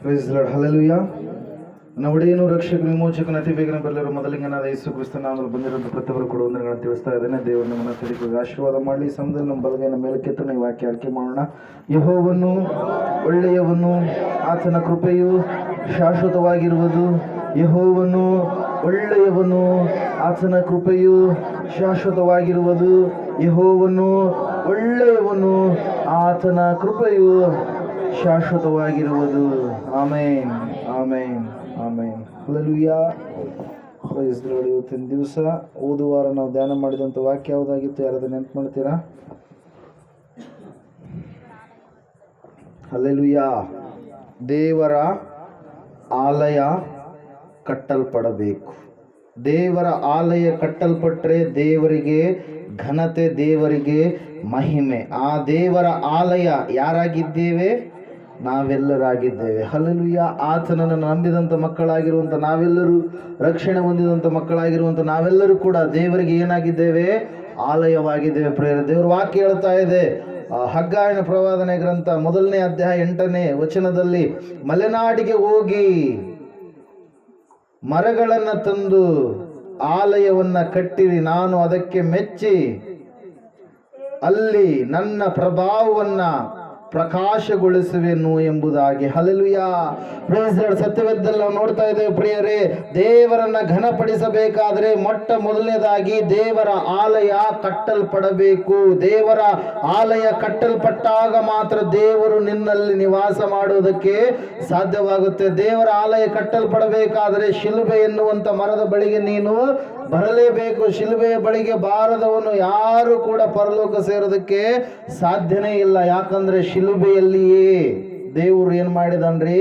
Price lord, hallelujah. ನನ್ನ ಒಡೆಯನು ರಕ್ಷಕನು ವಿಮೋಚಕನ ಅತಿ ಬೇಗನೆ ಬರಲಿರೋ ಮೊದಲಿಂಗನಾದ ಯೇಸು ಕ್ರಿಸ್ತ ನಾಮದಲ್ಲಿ ಬಂದಿರೋದು ಪ್ರತಿಯೊಬ್ಬರು ಕೂಡ ವಂದನೆಗಳನ್ನು ತಿಳಿಸ್ತಾ ಇದ್ದೇನೆ. ದೇವರು ನಮ್ಮನ್ನ ತಿಳಿಗೆ ಆಶೀರ್ವಾದ ಮಾಡಲಿ. ಸಮಯದಲ್ಲಿ ನಮ್ಮ ಬಲಗೈನ ಮೇಲೆ ಕೆತ್ತನೆ ವಾಕ್ಯ ಆಯ್ಕೆ ಮಾಡೋಣ. ಯೆಹೋವನು ಒಳ್ಳೆಯವನು, ಆತನ ಕೃಪೆಯು ಶಾಶ್ವತವಾಗಿರುವುದು. ಯೆಹೋವನು ಒಳ್ಳೆಯವನು, ಆತನ ಕೃಪೆಯು ಶಾಶ್ವತವಾಗಿರುವುದು. ಯೆಹೋವನು ಒಳ್ಳೆಯವನು, ಆತನ ಕೃಪೆಯು ಶಾಶ್ವತವಾಗಿರುವುದು. ಆಮೇನ್, ಆಮೇನ್, ಆಮೇನ್. ಹಲ್ಲೆಲೂಯಾ. Praise Lord. ಇವತ್ತಿನ ದಿವಸ ಓದುವಾರ ನಾವು ಧ್ಯಾನ ಮಾಡಿದಂಥ ವಾಕ್ಯ ಯಾವುದಾಗಿತ್ತು? ಯಾರಾದ್ರೂ ನೆನಪು ಮಾಡ್ತೀರಾ? ಹಲ್ಲೆಲೂಯಾ. ದೇವರ ಆಲಯ ಕಟ್ಟಲ್ಪಡಬೇಕು. ದೇವರ ಆಲಯ ಕಟ್ಟಲ್ಪಟ್ಟರೆ ದೇವರಿಗೆ ಘನತೆ, ದೇವರಿಗೆ ಮಹಿಮೆ. ಆ ದೇವರ ಆಲಯ ಯಾರಾಗಿದ್ದೇವೆ? ನಾವೆಲ್ಲರಾಗಿದ್ದೇವೆ. ಹಲ್ಲೆಲೂಯಾ. ಆತನನ್ನು ನಂಬಿದಂಥ ಮಕ್ಕಳಾಗಿರುವಂಥ ನಾವೆಲ್ಲರೂ, ರಕ್ಷಣೆ ಹೊಂದಿದಂಥ ಮಕ್ಕಳಾಗಿರುವಂಥ ನಾವೆಲ್ಲರೂ ಕೂಡ ದೇವರಿಗೆ ಏನಾಗಿದ್ದೇವೆ? ಆಲಯವಾಗಿದ್ದೇವೆ. ಪ್ರೇರ ದೇವರ ವಾಕ್ಯ ಹೇಳ್ತಾ ಇದೆ, ಹಗ್ಗಾಯನ ಪ್ರವಾದನೆ ಗ್ರಂಥ 1ನೇ ಅಧ್ಯಾಯ 8ನೇ ವಚನದಲ್ಲಿ, ಮಲೆನಾಡಿಗೆ ಹೋಗಿ ಮರಗಳನ್ನು ತಂದು ಆಲಯವನ್ನ ಕಟ್ಟಿರಿ, ನಾನು ಅದಕ್ಕೆ ಮೆಚ್ಚಿ ಅಲ್ಲಿ ನನ್ನ ಪ್ರಭಾವವನ್ನ ಪ್ರಕಾಶಗೊಳಿಸುವೆನು ಎಂಬುದಾಗಿ. ಹಲ್ಲೆಲೂಯಾ. Praise Lord. ಸತ್ಯವೇದದಲ್ಲಿ ನಾವು ನೋಡ್ತಾ ಇದ್ದೇವೆ ಪ್ರಿಯರೇ, ದೇವರನ್ನ ಘನಪಡಿಸಬೇಕಾದ್ರೆ ಮೊಟ್ಟ ಮೊದಲನೇದಾಗಿ ದೇವರ ಆಲಯ ಕಟ್ಟಲ್ಪಡಬೇಕು. ದೇವರ ಆಲಯ ಕಟ್ಟಲ್ಪಟ್ಟಾಗ ಮಾತ್ರ ದೇವರು ನಿನ್ನಲ್ಲಿ ನಿವಾಸ ಮಾಡುವುದಕ್ಕೆ ಸಾಧ್ಯವಾಗುತ್ತೆ. ದೇವರ ಆಲಯ ಕಟ್ಟಲ್ಪಡಬೇಕಾದರೆ ಶಿಲುಬೆ ಎನ್ನುವಂತ ಮರದ ಬಳಿಗೆ ನೀನು ಬರಲೇಬೇಕು. ಶಿಲುಬೆಯ ಬಳಿಗೆ ಬಾರದವನು ಯಾರು ಕೂಡ ಪರಲೋಕ ಸೇರೋದಕ್ಕೆ ಸಾಧ್ಯನೇ ಇಲ್ಲ. ಯಾಕಂದ್ರೆ ಶಿಲುಬೆಯಲ್ಲಿಯೇ ದೇವರು ಏನ್ ಮಾಡಿದನ್ರಿ?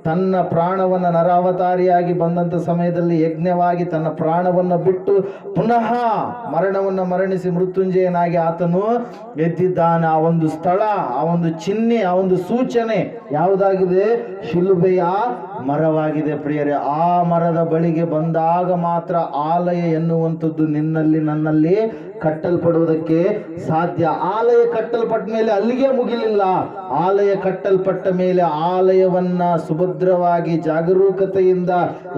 ತನ್ನ ಪ್ರಾಣವನ್ನ ನರಾವತಾರಿಯಾಗಿ ಬಂದಂತ ಸಮಯದಲ್ಲಿ ಯಜ್ಞವಾಗಿ ತನ್ನ ಪ್ರಾಣವನ್ನ ಬಿಟ್ಟು ಪುನಃ ಮರಣವನ್ನ ಮರಣಿಸಿ ಮೃತ್ಯುಂಜಯನಾಗಿ ಆತನು ಎದ್ದಿದ್ದಾನೆ. ಆ ಒಂದು ಸ್ಥಳ, ಆ ಒಂದು ಚಿಹ್ನೆ, ಆ ಒಂದು ಸೂಚನೆ ಯಾವುದಾಗಿದೆ? ಶಿಲುಬೆಯ ಮರವಾಗಿದೆ ಪ್ರಿಯರೇ. ಆ ಮರದ ಬಳಿಗೆ ಬಂದಾಗ ಮಾತ್ರ ಆಲಯ ಎನ್ನುವಂಥದ್ದು ನಿನ್ನಲ್ಲಿ ನನ್ನಲ್ಲಿ ಕಟ್ಟಲ್ಪಡುವುದಕ್ಕೆ ಸಾಧ್ಯ. ಆಲಯ ಕಟ್ಟಲ್ಪಟ್ಟ ಮೇಲೆ ಅಲ್ಲಿಗೆ ಮುಗಿಲಿಲ್ಲ. ಆಲಯ ಕಟ್ಟಲ್ಪಟ್ಟ ಮೇಲೆ ಆಲಯವನ್ನ ಸುಭದ್ರವಾಗಿ ಜಾಗರೂಕತೆಯಿಂದ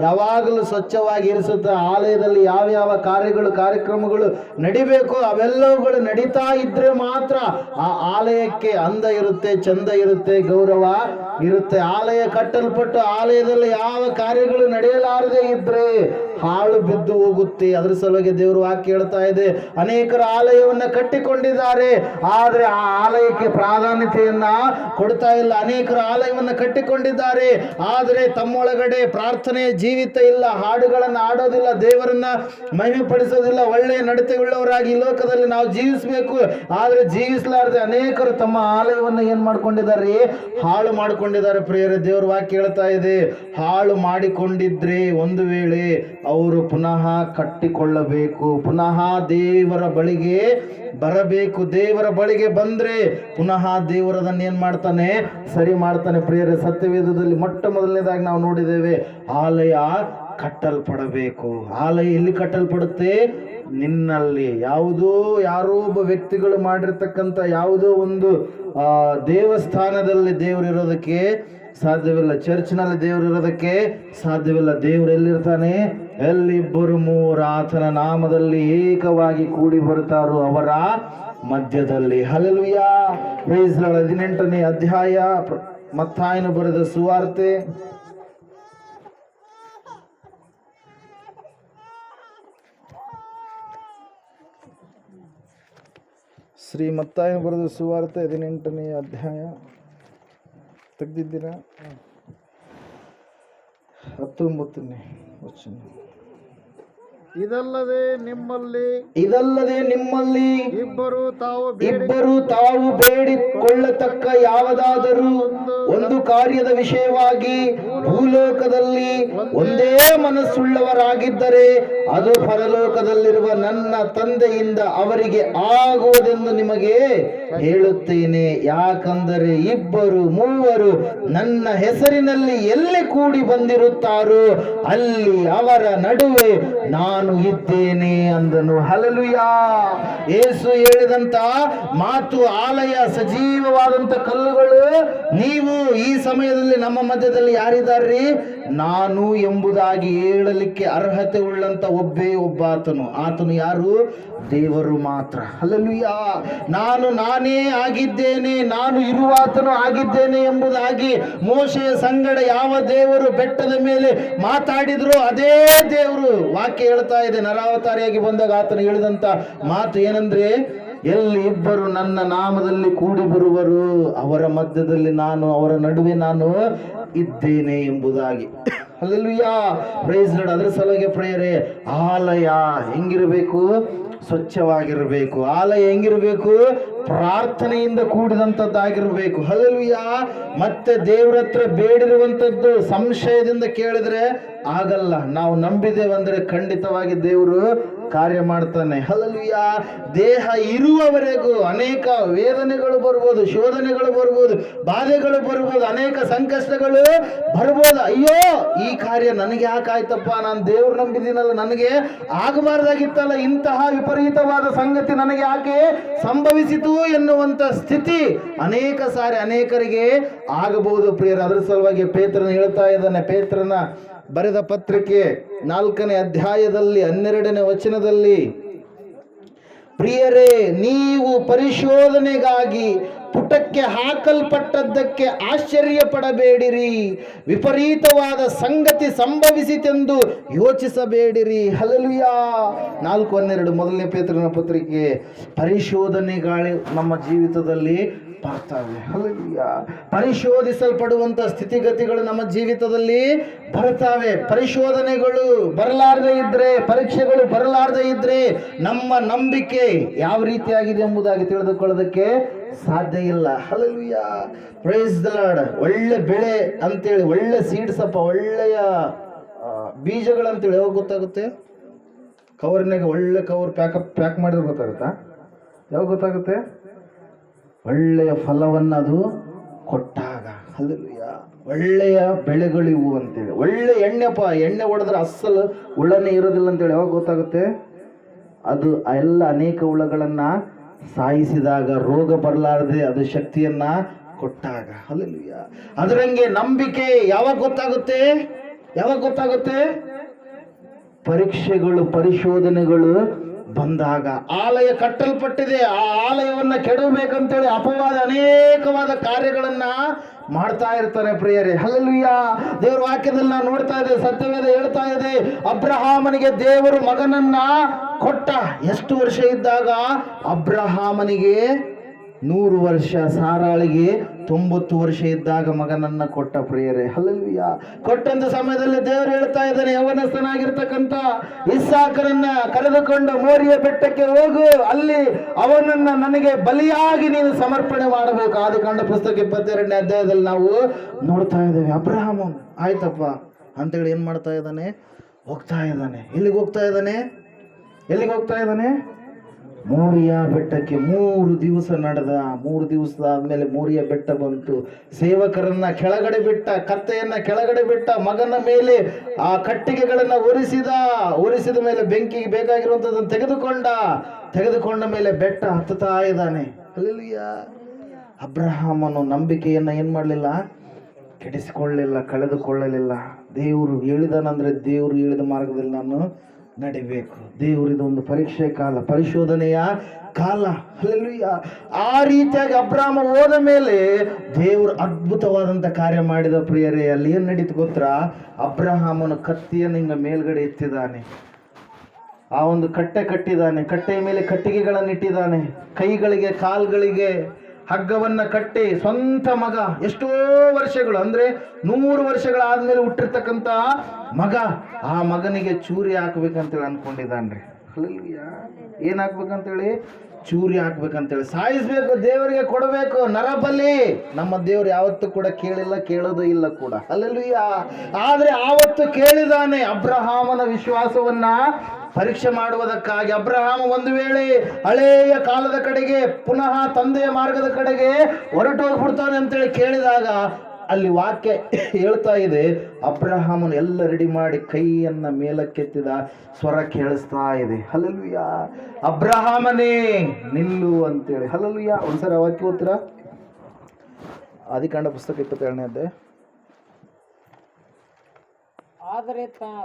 ಯಾವಾಗಲೂ ಸ್ವಚ್ಛವಾಗಿ ಇರಿಸುತ್ತಾ ಆಲಯದಲ್ಲಿ ಯಾವ ಕಾರ್ಯಕ್ರಮಗಳು ನಡಿಬೇಕು ಅವೆಲ್ಲವುಗಳು ನಡೀತಾ ಇದ್ರೆ ಮಾತ್ರ ಆ ಆಲಯಕ್ಕೆ ಅಂದ ಇರುತ್ತೆ, ಚಂದ ಇರುತ್ತೆ, ಗೌರವ ಇರುತ್ತೆ. ಆಲಯ ಕಟ್ಟಲ್ಪಟ್ಟು ಆಲಯದಲ್ಲಿ ಯಾವ ಕಾರ್ಯಗಳು ನಡೆಯಲಾರದೆ ಇದ್ರೆ ಹಾಳು ಬಿದ್ದು ಹೋಗುತ್ತೆ. ಅದ್ರ ಸಲುವಾಗಿ ದೇವರು ವಾಕ್ಯ ಹೇಳ್ತಾ ಇದೆ, ಅನೇಕರು ಆಲಯವನ್ನ ಕಟ್ಟಿಕೊಂಡಿದ್ದಾರೆ, ಆದ್ರೆ ಆ ಆಲಯಕ್ಕೆ ಪ್ರಾಧಾನ್ಯತೆಯನ್ನ ಕೊಡ್ತಾ ಇಲ್ಲ. ಅನೇಕರು ಆಲಯವನ್ನ ಕಟ್ಟಿಕೊಂಡಿದ್ದಾರೆ, ಆದರೆ ತಮ್ಮೊಳಗಡೆ ಪ್ರಾರ್ಥನೆ ಜೀವಿತ ಇಲ್ಲ, ಹಾಡುಗಳನ್ನ ಆಡೋದಿಲ್ಲ, ದೇವರನ್ನ ಮಹಿಮೆಪಡಿಸೋದಿಲ್ಲ. ಒಳ್ಳೆಯ ನಡತೆಯುಳ್ಳವರಾಗಿ ಈ ಲೋಕದಲ್ಲಿ ನಾವು ಜೀವಿಸಬೇಕು, ಆದ್ರೆ ಜೀವಿಸಲಾರದೆ ಅನೇಕರು ತಮ್ಮ ಆಲಯವನ್ನ ಏನ್ ಮಾಡ್ಕೊಂಡಿದ್ದಾರೆ? ಹಾಳು ಮಾಡಿಕೊಂಡಿದ್ದಾರೆ. ಪ್ರಿಯರೇ, ದೇವರ ವಾಕ್ಯ ಹೇಳ್ತಾ ಇದೆ, ಹಾಳು ಮಾಡಿಕೊಂಡಿದ್ರೆ ಒಂದು ವೇಳೆ ಅವರು ಪುನಃ ಕಟ್ಟಿಕೊಳ್ಳಬೇಕು, ಪುನಃ ದೇವರ ಬಳಿಗೆ ಬರಬೇಕು. ದೇವರ ಬಳಿಗೆ ಬಂದ್ರೆ ಪುನಃ ದೇವರದನ್ನ ಏನ್ ಮಾಡ್ತಾನೆ? ಸರಿ ಮಾಡ್ತಾನೆ. ಪ್ರಿಯರೇ, ಸತ್ಯವೇದದಲ್ಲಿ ಮೊಟ್ಟ ಮೊದಲನೇದಾಗಿ ನಾವು ನೋಡಿದ್ದೇವೆ, ಆಲಯ ಕಟ್ಟಲ್ಪಡಬೇಕು. ಆಲಯ ಎಲ್ಲಿ ಕಟ್ಟಲ್ಪಡುತ್ತೆ? ನಿನ್ನಲ್ಲಿ. ಯಾರೋ ಒಬ್ಬ ವ್ಯಕ್ತಿಗಳು ಮಾಡಿರ್ತಕ್ಕಂಥ ಯಾವುದೋ ಒಂದು ದೇವಸ್ಥಾನದಲ್ಲಿ ದೇವರಿರೋದಕ್ಕೆ ಸಾಧ್ಯವಿಲ್ಲ. ಚರ್ಚ್ನಲ್ಲಿ ದೇವರಿರೋದಕ್ಕೆ ಸಾಧ್ಯವಿಲ್ಲ. ದೇವರು ಎಲ್ಲಿರ್ತಾನೆ? ಎಲ್ಲಿಬ್ಬರು ಮೂವರು ಆತನ ನಾಮದಲ್ಲಿ ಏಕವಾಗಿ ಕೂಡಿ ಬರುತ್ತಾರೋ ಅವರ ಮಧ್ಯದಲ್ಲಿ. ಹಲ್ಲೆಲೂಯಾ. Praise lord. 18ನೇ ಅಧ್ಯಾಯ ಮತ್ತಾಯನು ಬರೆದ ಸುವಾರ್ತೆ, ಶ್ರೀ ಮತ್ತಾಯನು ಬರೆದ ಸುವಾರ್ತೆ 18ನೇ ಅಧ್ಯಾಯ ತೆಗೆದಿದ್ದೀರಾ? 19ನೇ ವಚನ. ಇದಲ್ಲದೆ ನಿಮ್ಮಲ್ಲಿ ಇಬ್ಬರು ತಾವು ಬೇಡಿಕೊಳ್ಳತಕ್ಕ ಯಾವುದಾದರೂ ಒಂದು ಕಾರ್ಯದ ವಿಷಯವಾಗಿ ಭೂಲೋಕದಲ್ಲಿ ಒಂದೇ ಮನಸ್ಸುಳ್ಳವರಾಗಿದ್ದರೆ ಅದು ಪರಲೋಕದಲ್ಲಿರುವ ನನ್ನ ತಂದೆಯಿಂದ ಅವರಿಗೆ ಆಗುವುದೆಂದು ನಿಮಗೆ ಹೇಳುತ್ತೇನೆ. ಯಾಕಂದರೆ ಇಬ್ಬರು ಮೂವರು ನನ್ನ ಹೆಸರಿನಲ್ಲಿ ಎಲ್ಲಿ ಕೂಡಿ ಬಂದಿರುತ್ತಾರೋ ಅಲ್ಲಿ ಅವರ ನಡುವೆ ನಾನು ಇದ್ದೇನೆ ಅಂದನು. ಹಲ್ಲೆಲೂಯಾ. ಯೇಸು ಹೇಳಿದಂತ ಮಾತು ಆಲಯ ಸಜೀವವಾದಂತ ಕಲ್ಲುಗಳು ನೀವು ಈ ಸಮಯದಲ್ಲಿ ನಮ್ಮ ಮಧ್ಯದಲ್ಲಿ ಯಾರಿದ್ದಾರ್ರಿ? ನಾನು ಎಂಬುದಾಗಿ ಹೇಳಲಿಕ್ಕೆ ಅರ್ಹತೆ ಉಳ್ಳಂತ ಒಬ್ಬೇ ಒಬ್ಬ ಆತನು ಯಾರು? ದೇವರು ಮಾತ್ರ. ಹಲ್ಲೆಲೂಯಾ. ನಾನೇ ಆಗಿದ್ದೇನೆ, ನಾನು ಇರುವಾತನು ಆಗಿದ್ದೇನೆ ಎಂಬುದಾಗಿ ಮೋಶೆಯ ಸಂಗಡ ಯಾವ ದೇವರು ಬೆಟ್ಟದ ಮೇಲೆ ಮಾತಾಡಿದ್ರು ಅದೇ ದೇವರು ವಾಕ್ಯ ಹೇಳ್ತಾ ಇದೆ. ನರಾವತಾರಿಯಾಗಿ ಬಂದಾಗ ಆತನು ಹೇಳಿದಂತ ಮಾತು ಏನಂದ್ರೆ, ಎಲ್ಲಿ ಇಬ್ಬರು ನನ್ನ ನಾಮದಲ್ಲಿ ಕೂಡಿ ಬರುವರು ಅವರ ಮಧ್ಯದಲ್ಲಿ ನಾನು, ಅವರ ನಡುವೆ ನಾನು ಇದ್ದೇನೆ ಎಂಬುದಾಗಿ. ಹಲ್ಲೆಲೂಯಾ. Praise Lord. ಅದರ ಸಲುವಾಗಿ ಪ್ರೇಯರೇ, ಆಲಯ ಹೆಂಗಿರಬೇಕು? ಸ್ವಚ್ಛವಾಗಿರಬೇಕು. ಆಲಯ ಹೆಂಗಿರಬೇಕು? ಪ್ರಾರ್ಥನೆಯಿಂದ ಕೂಡಿದಂಥದ್ದಾಗಿರ್ಬೇಕು. ಹಲ್ಲೆಲೂಯಾ. ಮತ್ತೆ ದೇವ್ರ ಹತ್ರ ಬೇಡಿರುವಂಥದ್ದು ಸಂಶಯದಿಂದ ಕೇಳಿದ್ರೆ ಆಗಲ್ಲ. ನಾವು ನಂಬಿದೇವಂದ್ರೆ ಖಂಡಿತವಾಗಿ ದೇವರು ಕಾರ್ಯ ಮಾಡ್ತಾನೆ. ಹಲ್ಲೆಲೂಯಾ. ದೇಹ ಇರುವವರೆಗೂ ಅನೇಕ ವೇದನೆಗಳು ಬರ್ಬೋದು, ಶೋಧನೆಗಳು ಬರ್ಬೋದು, ಬಾಧೆಗಳು ಬರ್ಬೋದು, ಅನೇಕ ಸಂಕಷ್ಟಗಳು ಬರ್ಬೋದು. ಅಯ್ಯೋ, ಈ ಕಾರ್ಯ ನನಗೆ ಯಾಕಾಯ್ತಪ್ಪ, ನಾನು ದೇವ್ರು ನಂಬಿದ್ದೀನಲ್ಲ, ನನಗೆ ಆಗಬಾರ್ದಾಗಿತ್ತಲ್ಲ, ಇಂತಹ ವಿಪರೀತವಾದ ಸಂಗತಿ ನನಗೆ ಯಾಕೆ ಸಂಭವಿಸಿತು ಎನ್ನುವಂತ ಸ್ಥಿತಿ ಅನೇಕ ಸಾರಿ ಅನೇಕರಿಗೆ ಆಗಬಹುದು ಪ್ರಿಯರ. ಅದರ ಸಲುವಾಗಿ ಪೇತ್ರನ ಹೇಳ್ತಾ ಇದ್ದಾನೆ. ಪೇತ್ರನ ಬರೆದ ಪತ್ರಿಕೆ 4ನೇ ಅಧ್ಯಾಯದಲ್ಲಿ 12ನೇ ವಚನದಲ್ಲಿ, ಪ್ರಿಯರೇ, ನೀವು ಪರಿಶೋಧನೆಗಾಗಿ ಪುಟಕ್ಕೆ ಹಾಕಲ್ಪಟ್ಟದ್ದಕ್ಕೆ ಆಶ್ಚರ್ಯ ಪಡಬೇಡಿರಿ, ವಿಪರೀತವಾದ ಸಂಗತಿ ಸಂಭವಿಸಿತೆಂದು ಯೋಚಿಸಬೇಡಿರಿ. ಹಲ್ಲೆಲೂಯಾ. 4:12 ಮೊದಲನೇ ಪೇತ್ರನ ಪತ್ರಿಕೆ. ಪರಿಶೋಧನೆಗಳು ನಮ್ಮ ಜೀವಿತದಲ್ಲಿ ಬರ್ತವೆ. ಹಲ್ಲೆಲೂಯಾ. ಪರಿಶೋಧಿಸಲ್ಪಡುವಂತ ಸ್ಥಿತಿಗತಿಗಳು ನಮ್ಮ ಜೀವಿತದಲ್ಲಿ ಬರ್ತವೆ. ಪರಿಶೋಧನೆಗಳು ಬರಲಾರದೆ ಇದ್ರೆ, ಪರೀಕ್ಷೆಗಳು ಬರಲಾರದೆ ಇದ್ರೆ ನಮ್ಮ ನಂಬಿಕೆ ಯಾವ ರೀತಿಯಾಗಿದೆ ಎಂಬುದಾಗಿ ತಿಳಿದುಕೊಳ್ಳೋದಕ್ಕೆ ಸಾಧ್ಯ ಇಲ್ಲ. ಹಲ್ಲೆಲೂಯಾ. Praise the lord. ಒಳ್ಳೆ ಬೆಳೆ ಅಂತೇಳಿ, ಒಳ್ಳೆ ಸೀಡ್ಸ್ ಅಪ್ಪ, ಒಳ್ಳೆಯ ಬೀಜಗಳಂತೇಳಿ ಯಾವಾಗ ಗೊತ್ತಾಗುತ್ತೆ? ಕವರ್ನಾಗ ಒಳ್ಳೆ ಕವರ್ ಪ್ಯಾಕ್ ಮಾಡಿದ್ರೆ ಗೊತ್ತಾಗುತ್ತಾ? ಯಾವಾಗ ಗೊತ್ತಾಗುತ್ತೆ? ಒಳ್ಳೆಯ ಫಲವನ್ನು ಅದು ಕೊಟ್ಟಾಗ. ಹಲ್ಲೆಲೂಯಾ. ಒಳ್ಳೆಯ ಬೆಳೆಗಳಿವು ಅಂತೇಳಿ. ಒಳ್ಳೆ ಎಣ್ಣೆಪ್ಪ, ಎಣ್ಣೆ ಹೊಡೆದ್ರೆ ಅಸಲು ಹುಳನೇ ಇರೋದಿಲ್ಲ ಅಂತೇಳಿ ಯಾವಾಗ ಗೊತ್ತಾಗುತ್ತೆ? ಅದು ಎಲ್ಲ ಅನೇಕ ಹುಳಗಳನ್ನ ಸಾಯಿಸಿದಾಗ, ರೋಗ ಬರಲಾರದೆ ಅದು ಶಕ್ತಿಯನ್ನ ಕೊಟ್ಟಾಗ. ಹಲ್ಲೆಲೂಯಾ. ಅದರಂಗೆ ನಂಬಿಕೆ ಯಾವಾಗ ಗೊತ್ತಾಗುತ್ತೆ? ಯಾವಾಗ ಗೊತ್ತಾಗುತ್ತೆ? ಪರೀಕ್ಷೆಗಳು, ಪರಿಶೋಧನೆಗಳು ಬಂದಾಗ. ಆಲಯ ಕಟ್ಟಲ್ಪಟ್ಟಿದೆ, ಆ ಆಲಯವನ್ನ ಕೆಡಬೇಕಂತೇಳಿ ಅಪವಾದ ಅನೇಕವಾದ ಕಾರ್ಯಗಳನ್ನ ಮಾಡ್ತಾ ಇರ್ತಾರೆ ಪ್ರಿಯರೇ. ಹಲ್ಲೆಲೂಯಾ. ದೇವರ ವಾಕ್ಯದಲ್ಲಿ ನಾವು ನೋಡ್ತಾ ಇದ್ದೇವೆ, ಸತ್ಯವೇದ ಹೇಳ್ತಾ ಇದೆ, ಅಬ್ರಹಾಮನಿಗೆ ದೇವರು ಮಗನನ್ನ ಕೊಟ್ಟ. ಎಷ್ಟು ವರ್ಷ ಇದ್ದಾಗ? ಅಬ್ರಹಾಮನಿಗೆ 100 ವರ್ಷ, ಸಾರಾಳಿಗೆ 90 ವರ್ಷ ಇದ್ದಾಗ ಮಗನನ್ನ ಕೊಟ್ಟ ಪ್ರಿಯರೇ. ಹಲ್ಲೆಲೂಯಾ. ಕೊಟ್ಟಂತ ಸಮಯದಲ್ಲಿ ದೇವರು ಹೇಳ್ತಾ ಇದ್ದಾನೆ, ಯೌವನಸ್ಥನಾಗಿರ್ತಕ್ಕಂಥ ಇಸ್ಸಾಕನನ್ನ ಕರೆದುಕೊಂಡು ಮೋರಿಯ ಬೆಟ್ಟಕ್ಕೆ ಹೋಗು, ಅಲ್ಲಿ ಅವನನ್ನ ನನಗೆ ಬಲಿಯಾಗಿ ನೀನು ಸಮರ್ಪಣೆ ಮಾಡಬೇಕು. ಆದಿಕಾಂಡ ಪುಸ್ತಕ 22ನೇ ಅಧ್ಯಾಯದಲ್ಲಿ ನಾವು ನೋಡ್ತಾ ಇದ್ದೇವೆ. ಅಬ್ರಹಾಮ ಆಯ್ತಪ್ಪ ಅಂತೇಳಿ ಏನ್ ಮಾಡ್ತಾ ಇದ್ದಾನೆ? ಹೋಗ್ತಾ ಇದ್ದಾನೆ. ಎಲ್ಲಿಗೆ ಹೋಗ್ತಾ ಇದ್ದಾನೆ? ಎಲ್ಲಿಗೆ ಹೋಗ್ತಾ ಇದ್ದಾನೆ? ಮೋರಿಯ ಬೆಟ್ಟಕ್ಕೆ. 3 ದಿವಸ ನಡೆದ. 3 ದಿವಸದಾದ್ಮೇಲೆ ಮೋರಿಯ ಬೆಟ್ಟ ಬಂತು. ಸೇವಕರನ್ನ ಕೆಳಗಡೆ ಬಿಟ್ಟ, ಕತ್ತೆಯನ್ನ ಕೆಳಗಡೆ ಬಿಟ್ಟ, ಮಗನ ಮೇಲೆ ಆ ಕಟ್ಟಿಗೆಗಳನ್ನ ಒರೆಸಿದ ಮೇಲೆ ಬೆಂಕಿಗೆ ಬೇಕಾಗಿರುವಂಥದ್ದನ್ನು ತೆಗೆದುಕೊಂಡ ಮೇಲೆ ಬೆಟ್ಟ ಹತ್ತುತ್ತಾ ಇದ್ದಾನೆ. ಹಲ್ಲೆಲೂಯಾ. ಅಬ್ರಹಾಮನು ನಂಬಿಕೆಯನ್ನ ಏನ್ ಮಾಡಲಿಲ್ಲ? ಕೆಡಿಸಿಕೊಳ್ಳಲಿಲ್ಲ, ಕಳೆದುಕೊಳ್ಳಲಿಲ್ಲ. ದೇವರು ಹೇಳಿದನಂದ್ರೆ ದೇವರು ಹೇಳಿದ ಮಾರ್ಗದಲ್ಲಿ ನಾನು ನಡಿಬೇಕು. ದೇವರಿದೊಂದು ಪರೀಕ್ಷೆ ಕಾಲ, ಪರಿಶೋಧನೆಯ ಕಾಲ. ಹಲ್ಲೆಲೂಯಾ. ಆ ರೀತಿಯಾಗಿ ಅಬ್ರಹಾಮ ಹೋದ ಮೇಲೆ ದೇವರು ಅದ್ಭುತವಾದಂಥ ಕಾರ್ಯ ಮಾಡಿದ ಪ್ರಿಯರೇ. ಅಲ್ಲಿ ಏನು ನಡೀತು ಗೊತ್ತಾ? ಅಬ್ರಹಾಮನು ಕತ್ತಿಯನ್ನು ಹಿಂಗ ಮೇಲ್ಗಡೆ ಎತ್ತಿದ್ದಾನೆ. ಆ ಒಂದು ಕಟ್ಟೆ ಕಟ್ಟಿದ್ದಾನೆ. ಕಟ್ಟೆಯ ಮೇಲೆ ಕಟ್ಟಿಗೆಗಳನ್ನು ಇಟ್ಟಿದ್ದಾನೆ. ಕೈಗಳಿಗೆ ಕಾಲ್ಗಳಿಗೆ ಹಗ್ಗವನ್ನ ಕಟ್ಟಿ, ಸ್ವಂತ ಮಗ, ಎಷ್ಟೋ ವರ್ಷಗಳು ಅಂದ್ರೆ 100 ವರ್ಷಗಳಾದ್ಮೇಲೆ ಹುಟ್ಟಿರ್ತಕ್ಕಂಥ ಮಗ, ಆ ಮಗನಿಗೆ ಚೂರಿ ಹಾಕ್ಬೇಕಂತೇಳಿ ಅನ್ಕೊಂಡಿದ್ದಾನ್ರಿ. ಹಲ್ಲೆಲೂಯಾ. ಏನ್ ಹಾಕ್ಬೇಕಂತೇಳಿ? ಚೂರಿ ಹಾಕ್ಬೇಕಂತೇಳಿ. ಸಾಯಿಸ್ಬೇಕು, ದೇವರಿಗೆ ಕೊಡಬೇಕು, ನರಬಲಿ. ನಮ್ಮ ದೇವರು ಯಾವತ್ತೂ ಕೂಡ ಕೇಳಿಲ್ಲ, ಕೇಳೋದು ಇಲ್ಲ ಕೂಡ. ಹಲ್ಲೆಲೂಯಾ. ಆದ್ರೆ ಆವತ್ತು ಕೇಳಿದಾನೆ. ಅಬ್ರಹಾಮನ ವಿಶ್ವಾಸವನ್ನ ಪರೀಕ್ಷೆ ಮಾಡುವುದಕ್ಕಾಗಿ. ಅಬ್ರಹಾಮ ಒಂದು ವೇಳೆ ಹಳೆಯ ಕಾಲದ ಕಡೆಗೆ, ಪುನಃ ತಂದೆಯ ಮಾರ್ಗದ ಕಡೆಗೆ ಹೊರಟು ಹೋಗ್ಬಿಡ್ತಾನೆ ಅಂತೇಳಿ ಕೇಳಿದಾಗ ಅಲ್ಲಿ ವಾಕ್ಯ ಹೇಳ್ತಾ ಇದೆ, ಅಬ್ರಹಾಮನು ಎಲ್ಲ ರೆಡಿ ಮಾಡಿ ಕೈಯನ್ನ ಮೇಲಕ್ಕೆತ್ತಿದ, ಸ್ವರ ಕೇಳಿಸ್ತಾ ಇದೆ, ಹಲ್ಲೆಲೂಯಾ, ಅಬ್ರಹಾಮನೇ ನಿಲ್ಲು ಅಂತೇಳಿ. ಹಲ್ಲೆಲೂಯಾ. ಒಂದ್ಸರಿ ಆ ವಾಕ್ಯ ಓದ್ತೀರಾ? ಆದಿಕಾಂಡ ಪುಸ್ತಕ 27ನೇ ಅಧ್ಯಾಯ. ಆದರೆ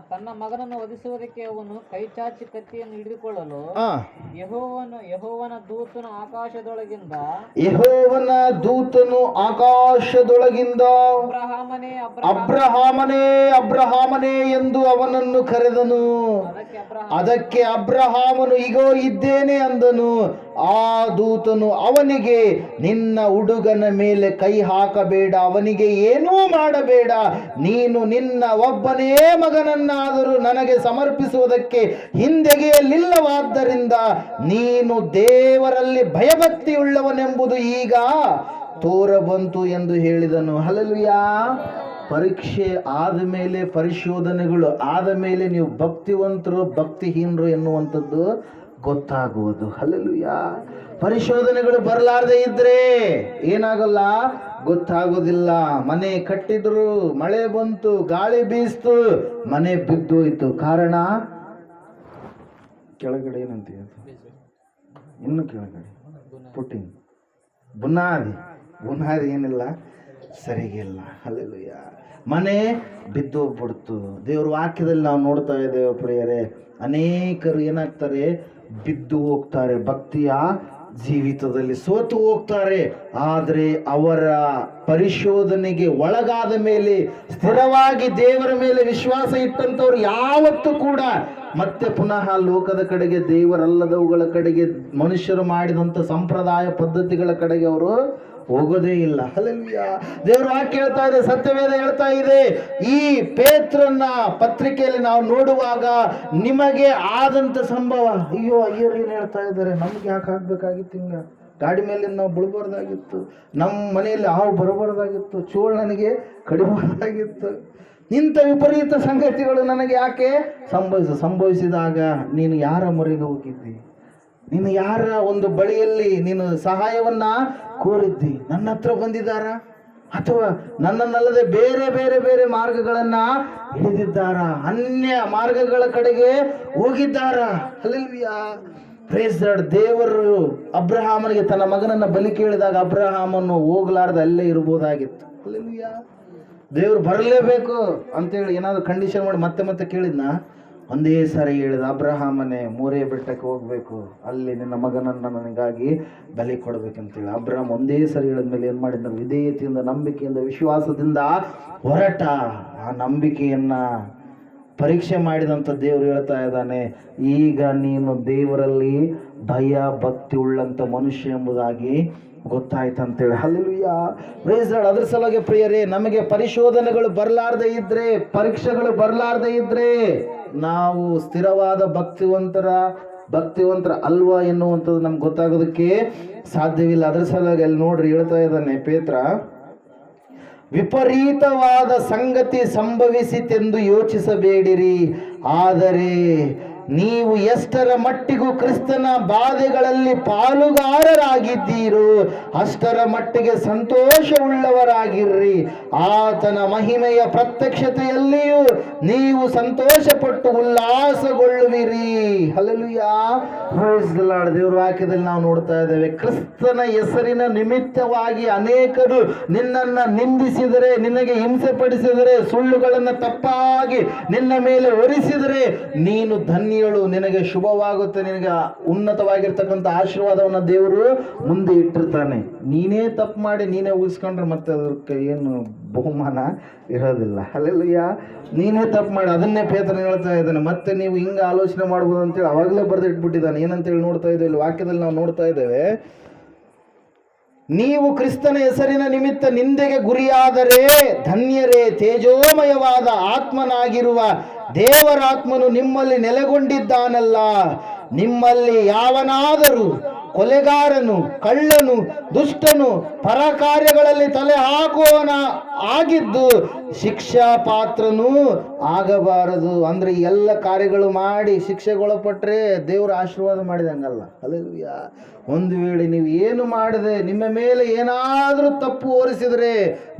ತನ್ನ ಮಗನನ್ನು ವಧಿಸುವುದಕ್ಕೆ ಅವನು ಕೈಚಾಚಿ ಕತ್ತಿಯನ್ನು ಹಿಡಿದುಕೊಳ್ಳಲು ಯೆಹೋವನ ದೂತನು ಆಕಾಶದೊಳಗಿಂದ ಅಬ್ರಹಾಮನೇ ಎಂದು ಅವನನ್ನು ಕರೆದನು. ಅದಕ್ಕೆ ಅಬ್ರಹಾಮನು ಇಗೋ ಇದ್ದೇನೆ ಅಂದನು. ಆ ದೂತನು ಅವನಿಗೆ, ನಿನ್ನ ಹುಡುಗನ ಮೇಲೆ ಕೈ ಹಾಕಬೇಡ, ಅವನಿಗೆ ಏನೂ ಮಾಡಬೇಡ, ನೀನು ನಿನ್ನ ಒಬ್ಬನೇ ಮಗನನ್ನಾದರೂ ನನಗೆ ಸಮರ್ಪಿಸುವುದಕ್ಕೆ ಹಿಂದೆಗೆಯಲಿಲ್ಲವಾದ್ದರಿಂದ ನೀನು ದೇವರಲ್ಲಿ ಭಯಭಕ್ತಿಯುಳ್ಳವನೆಂಬುದು ಈಗ ತೋರಬಂತು ಎಂದು ಹೇಳಿದನು. ಹಲ್ಲೆಲೂಯಾ. ಪರೀಕ್ಷೆ ಆದ ಮೇಲೆ, ಪರಿಶೋಧನೆಗಳು ಆದ ಮೇಲೆ ನೀವು ಭಕ್ತಿವಂತರು ಭಕ್ತಿಹೀನರು ಎನ್ನುವಂಥದ್ದು ಗೊತ್ತಾಗುವುದು. ಹಲ್ಲೆಲೂಯಾ. ಪರಿಶೋಧನೆಗಳು ಬರಲಾರದೆ ಇದ್ರೆ ಏನಾಗಲ್ಲ, ಗೊತ್ತಾಗೋದಿಲ್ಲ. ಮನೆ ಕಟ್ಟಿದ್ರು, ಮಳೆ ಬಂತು, ಗಾಳಿ ಬೀಸ್ತು, ಮನೆ ಬಿದ್ದೋಯ್ತು. ಕಾರಣ ಕೆಳಗಡೆ ಏನಂತ ಇನ್ನು ಕೆಳಗಡೆ ಪುಟ್ಟಿಂಗ್ ಬುನಾದಿ ಏನಿಲ್ಲ, ಸರಿಗಿಲ್ಲ. ಹಲ್ಲೆಲೂಯಾ. ಮನೆ ಬಿದ್ದೋಗ್ಬಿಡ್ತು. ದೇವ್ರ ವಾಕ್ಯದಲ್ಲಿ ನಾವು ನೋಡ್ತಾ ಇದ್ದೇವೆ ಪ್ರಿಯರೇ, ಅನೇಕರು ಏನಾಗ್ತಾರೆ, ಬಿದ್ದು ಹೋಗ್ತಾರೆ, ಭಕ್ತಿಯ ಜೀವಿತದಲ್ಲಿ ಸೋತು ಹೋಗ್ತಾರೆ. ಆದರೆ ಅವರ ಪರಿಶೋಧನೆಗೆ ಒಳಗಾದ ಮೇಲೆ, ಸ್ಥಿರವಾಗಿ ದೇವರ ಮೇಲೆ ವಿಶ್ವಾಸ ಇಟ್ಟಂಥವ್ರು ಯಾವತ್ತೂ ಕೂಡ ಮತ್ತೆ ಪುನಃ ಲೋಕದ ಕಡೆಗೆ, ದೇವರಲ್ಲದವುಗಳ ಕಡೆಗೆ, ಮನುಷ್ಯರು ಮಾಡಿದಂಥ ಸಂಪ್ರದಾಯ ಪದ್ಧತಿಗಳ ಕಡೆಗೆ ಅವರು ಹೋಗೋದೇ ಇಲ್ಲ. ಹಲ್ಲೆಲೂಯಾ. ದೇವರ ವಾಕ್ಯ ಹೇಳ್ತಾ ಇದೆ, ಸತ್ಯವೇದ ಹೇಳ್ತಾ ಇದೆ. ಈ ಪೇತ್ರನ ಪತ್ರಿಕೆಯಲ್ಲಿ ನಾವು ನೋಡುವಾಗ ನಿಮಗೆ ಆದಂತ ಸಂಭವ, ಅಯ್ಯೋ ಅಯ್ಯರು ಏನು ಹೇಳ್ತಾ ಇದ್ದಾರೆ, ನಮ್ಗೆ ಯಾಕೆ ಆಗ್ಬೇಕಾಗಿತ್ತು, ಹಿಂಗ ಗಾಡಿ ಮೇಲೆ ನಾವು ಬಿಡಬಾರ್ದಾಗಿತ್ತು, ನಮ್ಮ ಮನೆಯಲ್ಲಿ ಹಾವು ಬರಬಾರ್ದಾಗಿತ್ತು, ಚೋಳು ನನಗೆ ಕಡಿಬಾರ್ದಾಗಿತ್ತು, ಇಂಥ ವಿಪರೀತ ಸಂಗತಿಗಳು ನನಗೆ ಯಾಕೆ ಸಂಭವಿಸಿದಾಗ ನೀನು ಯಾರ ಮೊರೆಗೆ ಹೋಗಿದ್ದಿ, ನೀನು ಯಾರ ಒಂದು ಬಳಿಯಲ್ಲಿ ನೀನು ಸಹಾಯವನ್ನ ಕೋರಿದ್ದಿ? ನನ್ನ ಹತ್ರ ಬಂದಿದ್ದಾರ, ಅಥವಾ ನನ್ನನ್ನಲ್ಲದೆ ಬೇರೆ ಬೇರೆ ಬೇರೆ ಮಾರ್ಗಗಳನ್ನ ಹಿಡಿದಿದ್ದಾರ, ಅನ್ಯ ಮಾರ್ಗಗಳ ಕಡೆಗೆ ಹೋಗಿದ್ದಾರ? ಹಲ್ಲೆಲೂಯಾ. Praise the Lord. ದೇವರು ಅಬ್ರಹಾಮನಿಗೆ ತನ್ನ ಮಗನನ್ನ ಬಲಿ ಕೇಳಿದಾಗ ಅಬ್ರಹಾಮನು ಹೋಗ್ಲಾರ್ದ ಅಲ್ಲೇ ಇರ್ಬೋದಾಗಿತ್ತು. ಹಲ್ಲೆಲೂಯಾ. ದೇವ್ರು ಬರಲೇಬೇಕು ಅಂತೇಳಿ ಏನಾದ್ರು ಕಂಡೀಷನ್ ಮಾಡಿ ಮತ್ತೆ ಮತ್ತೆ ಕೇಳಿದ್ನ? ಒಂದೇ ಸಾರಿ ಹೇಳಿದ, ಅಬ್ರಹಾಮನೇ ಮೋರೆ ಬೆಟ್ಟಕ್ಕೆ ಹೋಗ್ಬೇಕು, ಅಲ್ಲಿ ನಿನ್ನ ಮಗನನ್ನು ನನಗಾಗಿ ಬಲಿ ಕೊಡ್ಬೇಕಂತೇಳಿ. ಅಬ್ರಹಾಮ್ ಒಂದೇ ಸಾರಿ ಹೇಳಿದ್ಮೇಲೆ ಏನು ಮಾಡಿದ? ವಿಧೇಯತೆಯಿಂದ, ನಂಬಿಕೆಯಿಂದ, ವಿಶ್ವಾಸದಿಂದ ಹೊರಟ. ಆ ನಂಬಿಕೆಯನ್ನ ಪರೀಕ್ಷೆ ಮಾಡಿದಂಥ ದೇವರು ಹೇಳ್ತಾ ಇದ್ದಾನೆ, ಈಗ ನೀನು ದೇವರಲ್ಲಿ ಭಯ ಭಕ್ತಿ ಉಳ್ಳಂಥ ಮನುಷ್ಯ ಎಂಬುದಾಗಿ ಗೊತ್ತಾಯ್ತಂತೇಳಿ. ಹಲ್ಲೆಲೂಯಾ. Praise the Lord. ಅದ್ರ ಸಲುವಾಗಿ ಪ್ರಿಯರೇ, ನಮಗೆ ಪರಿಶೋಧನೆಗಳು ಬರಲಾರ್ದೇ ಇದ್ರೆ, ಪರೀಕ್ಷೆಗಳು ಬರಲಾರ್ದೇ ಇದ್ರೆ ನಾವು ಸ್ಥಿರವಾದ ಭಕ್ತಿವಂತರ ಅಲ್ವಾ ಎನ್ನುವಂಥದ್ದು ನಮ್ಗೆ ಗೊತ್ತಾಗೋದಕ್ಕೆ ಸಾಧ್ಯವಿಲ್ಲ. ಅದ್ರ ಸಲುವಾಗಿ ಅಲ್ಲಿ ನೋಡ್ರಿ ಹೇಳ್ತಾ ಇದ್ದಾನೆ ಪೇತ್ರ, ವಿಪರೀತವಾದ ಸಂಗತಿ ಸಂಭವಿಸಿತೆಂದು ಯೋಚಿಸಬೇಡಿರಿ, ಆದರೆ ನೀವು ಎಷ್ಟರ ಮಟ್ಟಿಗೂ ಕ್ರಿಸ್ತನ ಬಾಧೆಗಳಲ್ಲಿ ಪಾಲುಗಾರರಾಗಿದ್ದೀರೋ ಅಷ್ಟರ ಮಟ್ಟಿಗೆ ಸಂತೋಷವುಳ್ಳವರಾಗಿರ್ರಿ. ಆತನ ಮಹಿಮೆಯ ಪ್ರತ್ಯಕ್ಷತೆಯಲ್ಲಿಯೂ ನೀವು ಸಂತೋಷಪಟ್ಟು ಉಲ್ಲಾಸಗೊಳ್ಳುವಿರಿ. ಹಲ್ಲೆಲೂಯಾ. Praise the Lord. ದೇವರ ವಾಕ್ಯದಲ್ಲಿ ನಾವು ನೋಡ್ತಾ ಇದ್ದೇವೆ, ಕ್ರಿಸ್ತನ ಹೆಸರಿನ ನಿಮಿತ್ತವಾಗಿ ಅನೇಕರು ನಿನ್ನನ್ನು ನಿಂದಿಸಿದರೆ, ನಿನಗೆ ಹಿಂಸೆ ಪಡಿಸಿದರೆ, ಸುಳ್ಳುಗಳನ್ನು ತಪ್ಪಾಗಿ ನಿನ್ನ ಮೇಲೆ ಹೊರಿಸಿದರೆ ನೀನು ಧನ್ಯಳು, ನಿನಗೆ ಶುಭವಾಗುತ್ತೆ, ನಿನಗೆ ಉನ್ನತವಾಗಿರ್ತಕ್ಕಂಥ ಆಶೀರ್ವಾದವನ್ನು ದೇವರು ಮುಂದೆ ಇಟ್ಟಿರ್ತಾನೆ. ನೀನೇ ತಪ್ಪು ಮಾಡಿ ನೀನೇ ಉಳಿಸ್ಕೊಂಡ್ರೆ ಮತ್ತೆ ಅದಕ್ಕೆ ಏನು ಬಹುಮಾನ ಇರೋದಿಲ್ಲ. ಹಲ್ಲೆಲೂಯಾ. ನೀನೇ ತಪ್ಪು ಮಾಡಿ, ಅದನ್ನೇ ಪೇತ್ರನ ಹೇಳ್ತಾ ಇದ್ದಾನೆ. ಮತ್ತೆ ನೀವು ಹಿಂಗೆ ಆಲೋಚನೆ ಮಾಡ್ಬೋದು ಅಂತೇಳಿ ಅವಾಗಲೇ ಬರೆದು ಇಟ್ಬಿಟ್ಟಿದ್ದಾನೆ. ಏನಂತೇಳಿ ನೋಡ್ತಾ ಇದ್ದೇವೆ ವಾಕ್ಯದಲ್ಲಿ ನಾವು ನೋಡ್ತಾ ಇದ್ದೇವೆ, ನೀವು ಕ್ರಿಸ್ತನ ಹೆಸರಿನ ನಿಮಿತ್ತ ನಿಂದೆಗೆ ಗುರಿಯಾದರೆ ಧನ್ಯರೇ, ತೇಜೋಮಯವಾದ ಆತ್ಮನಾಗಿರುವ ದೇವರಾತ್ಮನು ನಿಮ್ಮಲ್ಲಿ ನೆಲೆಗೊಂಡಿದ್ದಾನಲ್ಲ. ನಿಮ್ಮಲ್ಲಿ ಯಾವನಾದರೂ ಕೊಲೆಗಾರನು, ಕಳ್ಳನು, ದುಷ್ಟನು, ಪರಕಾರ್ಯಗಳಲ್ಲಿ ತಲೆ ಹಾಕುವವನ ಆಗಿದ್ದು ಶಿಕ್ಷಾ ಪಾತ್ರನೂ ಆಗಬಾರದು. ಅಂದ್ರೆ ಎಲ್ಲ ಕಾರ್ಯಗಳು ಮಾಡಿ ಶಿಕ್ಷೆಗೊಳಪಟ್ರೆ ದೇವರ ಆಶೀರ್ವಾದ ಮಾಡಿದಂಗಲ್ಲ. ಹಲ್ಲೆಲೂಯಾ. ಒಂದು ವೇಳೆ ನೀವು ಏನು ಮಾಡದೆ ನಿಮ್ಮ ಮೇಲೆ ಏನಾದರೂ ತಪ್ಪು ಹೊರಿಸಿದ್ರೆ